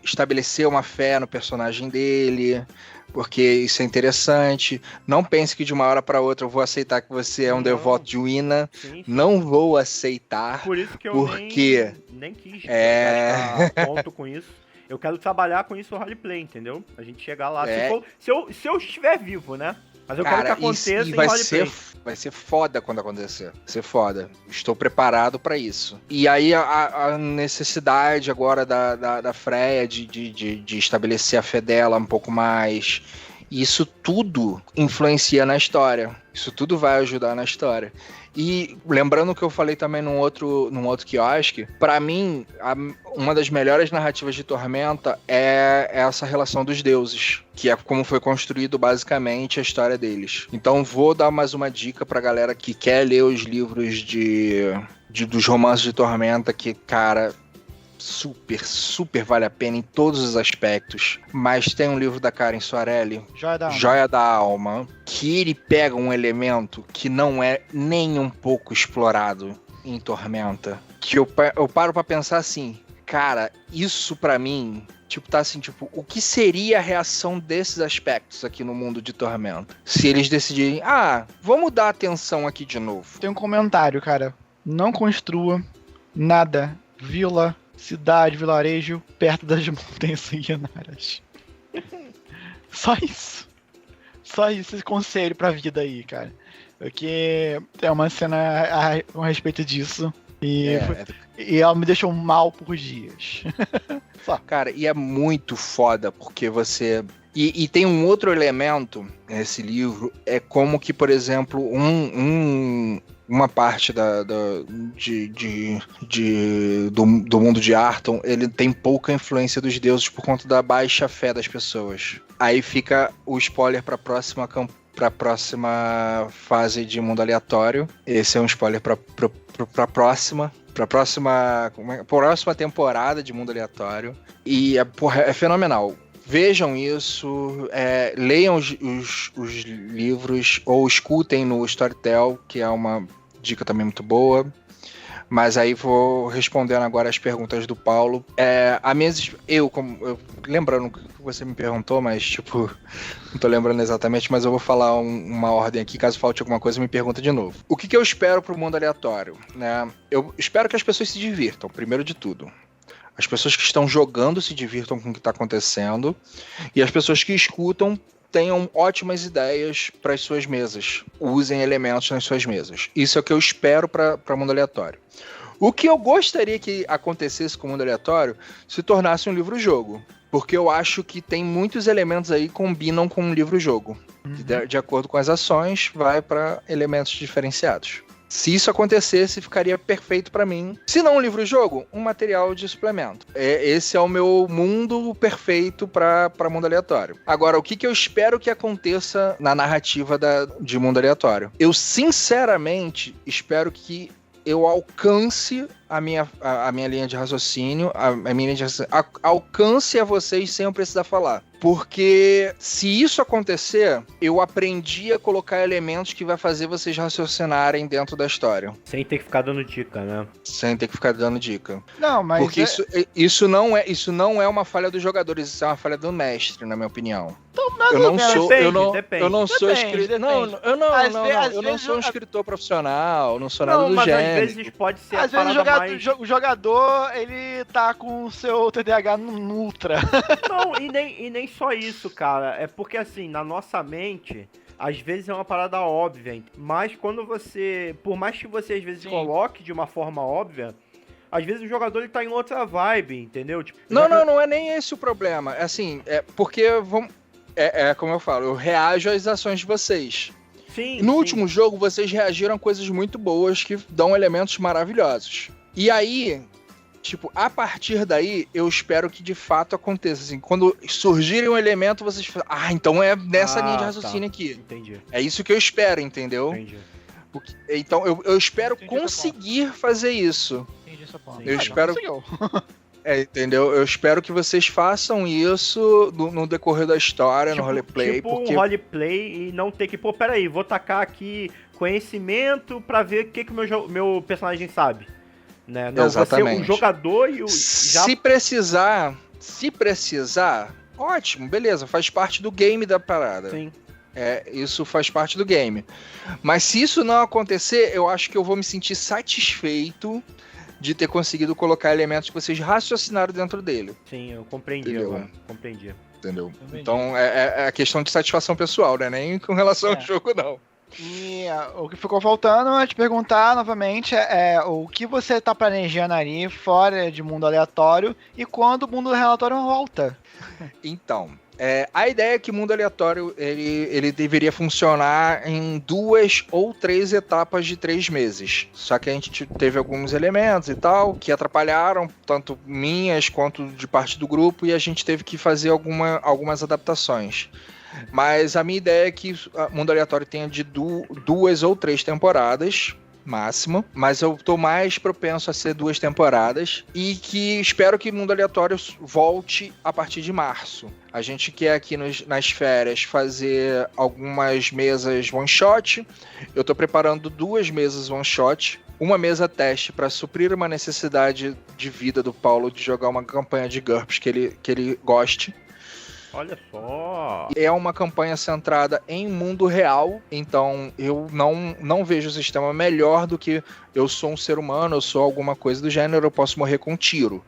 estabelecer uma fé no personagem dele, porque isso é interessante. Não pense que de uma hora para outra eu vou aceitar que você é um devoto de Wina. Sim. Não vou aceitar. Por isso que eu porque nem quis gastar ponto com isso. Eu quero trabalhar com isso no roleplay, entendeu? A gente chegar lá, É. se eu estiver vivo, né? Mas eu quero que Cara, aconteça e em vai roleplay. vai ser foda quando acontecer. Vai ser foda. Estou preparado pra isso. E aí a necessidade agora da Freya de estabelecer a fé dela um pouco mais. Isso tudo influencia na história. Isso tudo vai ajudar na história. E lembrando que eu falei também num outro quiosque, pra mim, uma das melhores narrativas de Tormenta é essa relação dos deuses, que é como foi construído basicamente a história deles. Então vou dar mais uma dica pra galera que quer ler os livros dos romances de Tormenta, que, cara, super, super vale a pena em todos os aspectos. Mas tem um livro da Karen Soarelli, Joia da Alma, que ele pega um elemento que não é nem um pouco explorado em Tormenta. Que eu paro pra pensar assim, cara, isso pra mim, tá assim, o que seria a reação desses aspectos aqui no mundo de Tormenta? Se eles decidirem, vamos dar atenção aqui de novo. Tem um comentário, cara. Não construa nada, vila, cidade, vilarejo, perto das montanhas sanguinárias. Só isso. Só isso, esse conselho pra vida aí, cara. Porque é uma cena a respeito disso. E ela me deixou mal por dias. Cara, e é muito foda, porque você... E tem um outro elemento nesse livro, é como que, por exemplo, uma parte do mundo de Arton, ele tem pouca influência dos deuses por conta da baixa fé das pessoas. Aí fica o spoiler pra próxima fase de mundo aleatório. Esse é um spoiler pra próxima temporada de mundo aleatório. E é fenomenal. Vejam isso, leiam os livros ou escutem no Storytel, que é uma dica também muito boa. Mas aí vou respondendo agora as perguntas do Paulo. Lembrando que você me perguntou, mas não tô lembrando exatamente, mas eu vou falar uma ordem aqui, caso falte alguma coisa, me pergunta de novo. O que eu espero pro mundo aleatório, né? Eu espero que as pessoas se divirtam, primeiro de tudo. As pessoas que estão jogando se divirtam com o que está acontecendo. E as pessoas que escutam tenham ótimas ideias para as suas mesas. Usem elementos nas suas mesas. Isso é o que eu espero para mundo aleatório. O que eu gostaria que acontecesse com o mundo aleatório se tornasse um livro-jogo. Porque eu acho que tem muitos elementos aí que combinam com um livro-jogo. De acordo com as ações, vai para elementos diferenciados. Se isso acontecesse, ficaria perfeito pra mim. Se não um livro-jogo, um material de suplemento. Esse é o meu mundo perfeito pra mundo aleatório. Agora, o que eu espero que aconteça na narrativa de mundo aleatório? Eu, sinceramente, espero que eu alcance a minha linha de raciocínio, alcance a vocês sem eu precisar falar. Porque se isso acontecer, eu aprendi a colocar elementos que vai fazer vocês raciocinarem dentro da história. Sem ter que ficar dando dica, né? Sem ter que ficar dando dica. Não, mas porque isso não é uma falha dos jogadores, isso é uma falha do mestre, na minha opinião. Eu não sou um escritor profissional, não sou nada do mas gênero. Às vezes pode ser às vezes o jogador, ele tá com o seu TDAH no ultra. Não, e nem só isso, cara. É porque, assim, na nossa mente, às vezes é uma parada óbvia. Mas quando você... Por mais que você, às vezes, coloque de uma forma óbvia, às vezes o jogador ele tá em outra vibe, entendeu? Não é nem esse o problema. Assim, porque... como eu falo, eu reajo às ações de vocês. Sim, no último jogo, vocês reagiram a coisas muito boas que dão elementos maravilhosos. E aí, a partir daí, eu espero que de fato aconteça. Assim, quando surgirem um elemento, vocês falam, então é nessa linha de raciocínio aqui. Entendi. É isso que eu espero, entendeu? Entendi. Então, eu espero conseguir fazer isso. Entendi essa ponto. Eu espero... entendeu? Eu espero que vocês façam isso no decorrer da história, no roleplay. Um roleplay e não ter que... peraí, vou tacar aqui conhecimento pra ver o que o meu personagem sabe. Né? Não, exatamente. Você um jogador e Se precisar, ótimo, beleza, faz parte do game da parada. Sim. Isso faz parte do game. Mas se isso não acontecer, eu acho que eu vou me sentir satisfeito de ter conseguido colocar elementos que vocês raciocinaram dentro dele. Sim, eu compreendi Entendeu? agora. Compreendi. Entendeu? Entendi. Então é a questão de satisfação pessoal, né? Nem com relação ao jogo, não. E o que ficou faltando é te perguntar novamente o que você tá planejando ali fora de mundo aleatório e quando o mundo aleatório volta. Então, a ideia é que o mundo aleatório ele deveria funcionar em 2 ou 3 etapas de 3 meses. Só que a gente teve alguns elementos e tal que atrapalharam, tanto minhas quanto de parte do grupo, e a gente teve que fazer algumas adaptações. Mas a minha ideia é que o mundo aleatório tenha de 2 ou 3 temporadas máximo, mas eu tô mais propenso a ser 2 temporadas e que espero que o Mundo Aleatório volte a partir de março. A gente quer aqui nas férias fazer algumas mesas one shot. Eu tô preparando 2 mesas one shot, uma mesa teste para suprir uma necessidade de vida do Paulo de jogar uma campanha de GURPS que ele goste. Olha só. É uma campanha centrada em mundo real, então eu não vejo o sistema melhor do que eu sou um ser humano, eu sou alguma coisa do gênero, eu posso morrer com um tiro.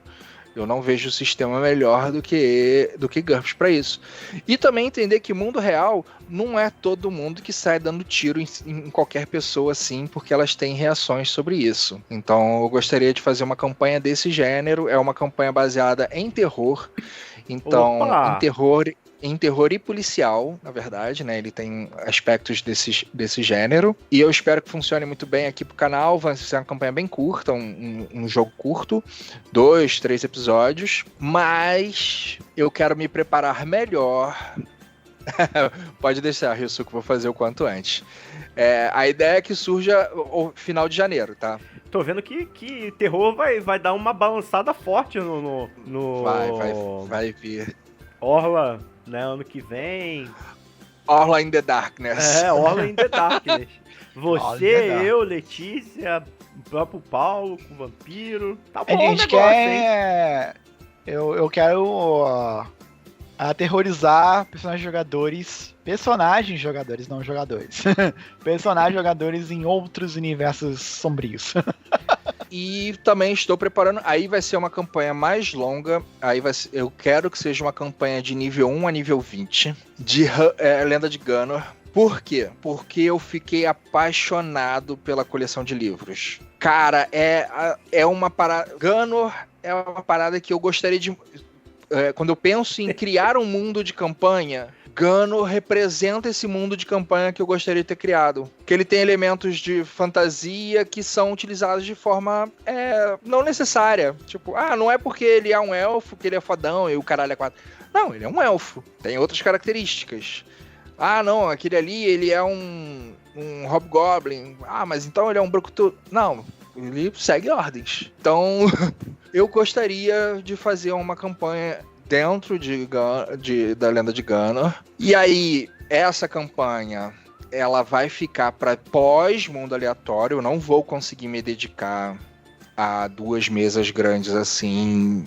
Eu não vejo o sistema melhor do que GURPS para isso. E também entender que mundo real não é todo mundo que sai dando tiro em qualquer pessoa assim, porque elas têm reações sobre isso. Então eu gostaria de fazer uma campanha desse gênero, é uma campanha baseada em terror. Então, em terror e policial, na verdade, né? Ele tem aspectos desse gênero. E eu espero que funcione muito bem aqui pro canal. Vai ser uma campanha bem curta, um jogo curto. 2, 3 episódios. Mas eu quero me preparar melhor. Pode deixar, Ryusuke, vou fazer o quanto antes. A ideia é que surja o final de janeiro, tá? Tô vendo que terror vai dar uma balançada forte no Vai vir. Orla, né, ano que vem. Orla in the Darkness. Orla in the Darkness. Orla in Você, the Dark. eu, Letícia, o próprio Paulo com o vampiro. Tá A bom o gente negócio, hein? quer. Eu quero aterrorizar personagens jogadores, não jogadores. Personagens jogadores em outros universos sombrios. E também estou preparando. Aí vai ser uma campanha mais longa. Eu quero que seja uma campanha de nível 1 a nível 20 de Lenda de Gunor. Por quê? Porque eu fiquei apaixonado pela coleção de livros. Cara, é uma parada. Gunor é uma parada que eu gostaria de. Quando eu penso em criar um mundo de campanha, Gunor representa esse mundo de campanha que eu gostaria de ter criado. Que ele tem elementos de fantasia que são utilizados de forma não necessária. Tipo, não é porque ele é um elfo que ele é fodão e o caralho é 4. Não, ele é um elfo. Tem outras características. Não, aquele ali ele é um hobgoblin. Mas então ele é um brucutu. Não, ele segue ordens. Então, eu gostaria de fazer uma campanha dentro da Lenda de Gunor. E aí, essa campanha, ela vai ficar para pós-mundo aleatório. Eu não vou conseguir me dedicar a 2 mesas grandes assim,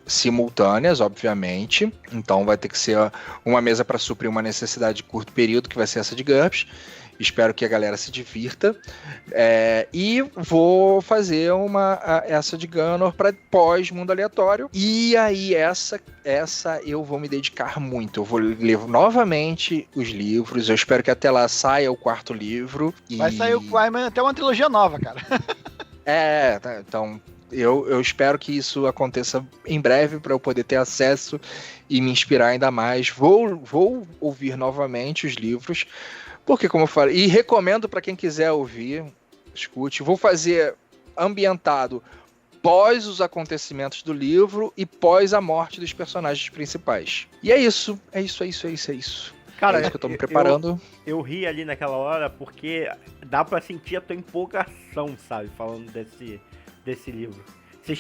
simultâneas, obviamente. Então vai ter que ser uma mesa para suprir uma necessidade de curto período, que vai ser essa de GURPS. Espero que a galera se divirta. E vou fazer essa de Gunor para pós-mundo aleatório. E aí, essa eu vou me dedicar muito. Eu vou ler novamente os livros. Eu espero que até lá saia o 4º livro. Vai sair até uma trilogia nova, cara. Tá, então eu espero que isso aconteça em breve para eu poder ter acesso e me inspirar ainda mais. Vou ouvir novamente os livros. Porque, como eu falei, e recomendo para quem quiser ouvir, escute. Vou fazer ambientado pós os acontecimentos do livro e pós a morte dos personagens principais. E é isso. Cara, é isso que eu tô me preparando. Eu ri ali naquela hora porque dá pra sentir a tua empolgação, sabe? Falando desse livro. Você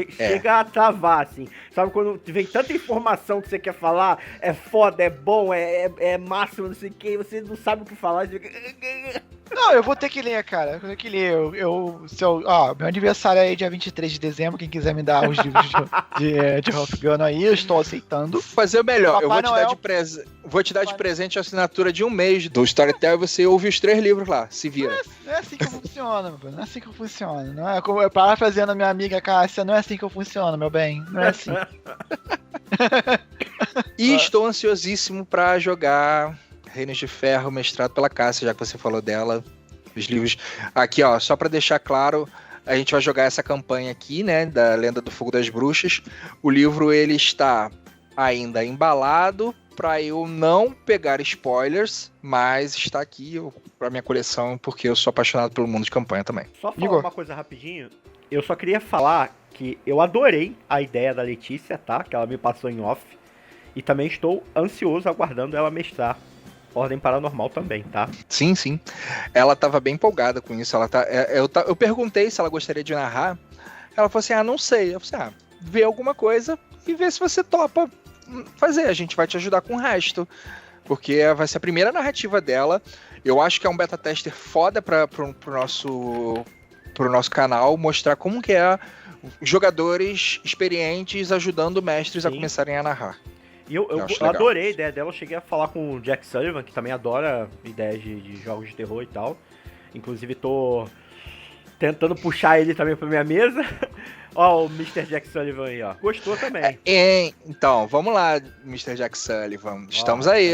chega a travar, assim. Sabe quando vem tanta informação que você quer falar, é foda, é bom, é máximo, não sei o que, você não sabe o que falar. Não, eu vou ter que ler, cara. Eu vou ter que ler. Meu aniversário é dia 23 de dezembro. Quem quiser me dar os livros de Rough Gun aí, eu estou aceitando. Vou fazer o melhor. Eu vou Papai te dar de presente a assinatura de um mês do Storytel e você ouve os 3 livros lá. Se vira. Não é assim que funciona, meu bem. Não é assim que funciona. Não é como eu parafraseando a minha amiga Cássia. Não é assim que eu funciono, meu bem. Não é assim. E estou ansiosíssimo pra jogar Reinos de Ferro, mestrado pela Cássia, já que você falou dela. Os livros. Aqui, ó, só pra deixar claro, a gente vai jogar essa campanha aqui, né, da Lenda do Fogo das Bruxas. O livro, ele está ainda embalado pra eu não pegar spoilers, mas está aqui pra minha coleção, porque eu sou apaixonado pelo mundo de campanha também. Só falar uma coisa rapidinho. Eu só queria falar que eu adorei a ideia da Letícia, tá? Que ela me passou em off. E também estou ansioso aguardando ela mestrar Ordem Paranormal também, tá? Sim, sim. Ela tava bem empolgada com isso. Eu perguntei se ela gostaria de narrar. Ela falou assim, não sei. Eu falei assim, vê alguma coisa e vê se você topa fazer. A gente vai te ajudar com o resto. Porque vai ser a primeira narrativa dela. Eu acho que é um beta tester foda pro nosso canal, mostrar como que é jogadores experientes ajudando mestres a começarem a narrar. E eu adorei a ideia dela. Eu cheguei a falar com o Jack Sullivan, que também adora ideias de jogos de terror e tal. Inclusive tô tentando puxar ele também pra minha mesa. Ó, o Mr. Jack Sullivan aí, ó. Gostou também. Então, vamos lá, Mr. Jack Sullivan. Estamos aí.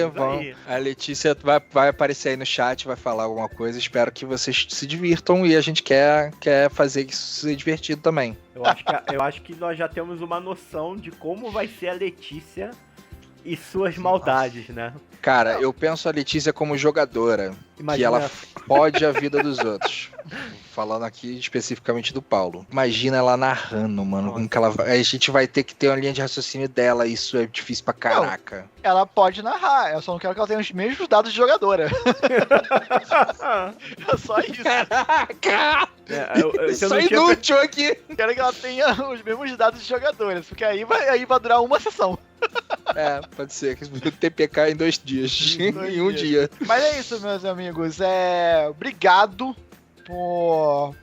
A Letícia vai aparecer aí no chat, vai falar alguma coisa. Espero que vocês se divirtam e a gente quer fazer isso ser divertido também. Eu acho que nós já temos uma noção de como vai ser a Letícia e suas maldades, né? Cara, eu penso a Letícia como jogadora, que ela fode a vida dos outros. Falando aqui especificamente do Paulo. Imagina ela narrando, mano. Como que a gente vai ter que ter uma linha de raciocínio dela. Isso é difícil pra caraca. Não, ela pode narrar. Eu só não quero que ela tenha os mesmos dados de jogadora. É só isso. Caraca! Isso é inútil aqui. Quero que ela tenha os mesmos dados de jogadoras. Porque aí vai durar uma sessão. Pode ser. Que TPK em 2 dias. Em um dia. Mas é isso, meus amigos. Obrigado por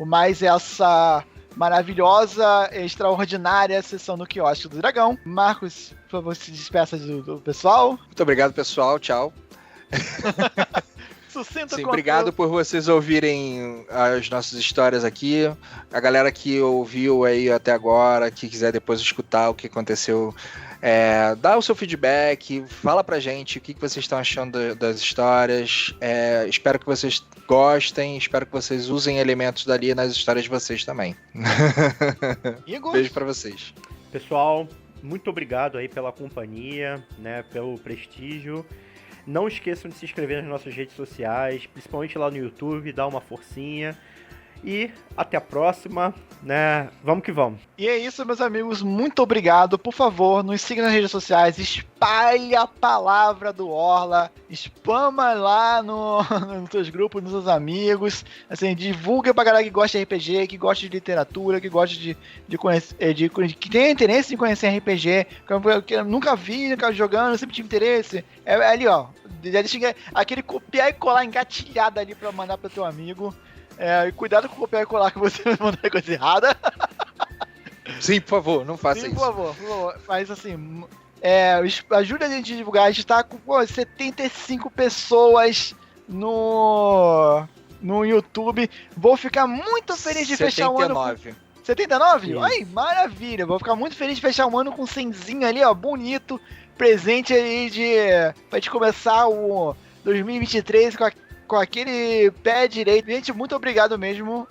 mais essa maravilhosa, extraordinária sessão do Quiosque do Dragão. Marcos, por favor, se despeça do pessoal. Muito obrigado, pessoal. Tchau. Sim, obrigado por vocês ouvirem as nossas histórias aqui. A galera que ouviu aí até agora, que quiser depois escutar o que aconteceu, dá o seu feedback, fala pra gente o que vocês estão achando das histórias. Espero que vocês gostem, espero que vocês usem elementos dali nas histórias de vocês também. Igor? Beijo pra vocês. Pessoal, muito obrigado aí pela companhia, né, pelo prestígio. Não esqueçam de se inscrever nas nossas redes sociais, principalmente lá no YouTube, dá uma forcinha. E até a próxima, né? Vamos que vamos. E é isso, meus amigos. Muito obrigado. Por favor, nos siga nas redes sociais. Espalhe a palavra do Orla. Spama lá nos seus grupos, nos seus amigos. Assim, divulga pra galera que gosta de RPG, que gosta de literatura, que gosta de conhecer, que tem interesse em conhecer RPG. Que eu nunca vi, nunca jogando, sempre tive interesse. É ali, ó. Já deixa aquele copiar e colar engatilhado ali pra mandar pro teu amigo. E cuidado com o copiar e colar que você vai mandar coisa errada. Sim, por favor, não faça isso. Por favor. Mas assim, ajuda a gente a divulgar. A gente tá com 75 pessoas no YouTube. Vou ficar muito feliz de fechar o ano. 79? Ai, maravilha. Vou ficar muito feliz de fechar o ano com um 100zinho ali, ó, bonito. Presente aí pra gente começar o 2023 com aquele pé direito. Gente, muito obrigado mesmo.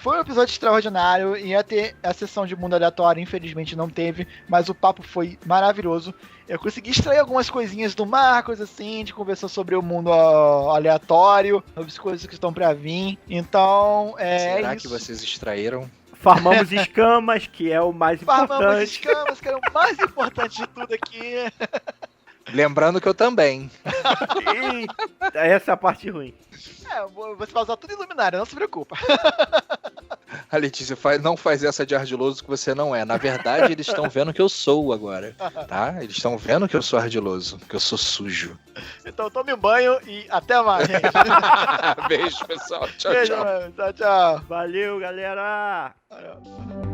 Foi um episódio extraordinário. Ia ter a sessão de mundo aleatório, infelizmente não teve, mas o papo foi maravilhoso. Eu consegui extrair algumas coisinhas do Marcos, assim, a gente conversou sobre o mundo aleatório, sobre as coisas que estão pra vir. Então, Será isso. Que vocês extraíram? Farmamos escamas, que é o mais importante. Farmamos escamas, que é o mais importante de tudo aqui. Lembrando que eu também. Essa é a parte ruim. Você vai usar tudo em luminária, não se preocupa. A Letícia não faz essa de ardiloso que você não é. Na verdade, eles estão vendo que eu sou agora, tá? Eles estão vendo que eu sou ardiloso, que eu sou sujo. Então tome um banho e até mais, gente. Beijo, pessoal. Tchau, Beijo, tchau. mano. Tchau, tchau. Valeu, galera! Valeu.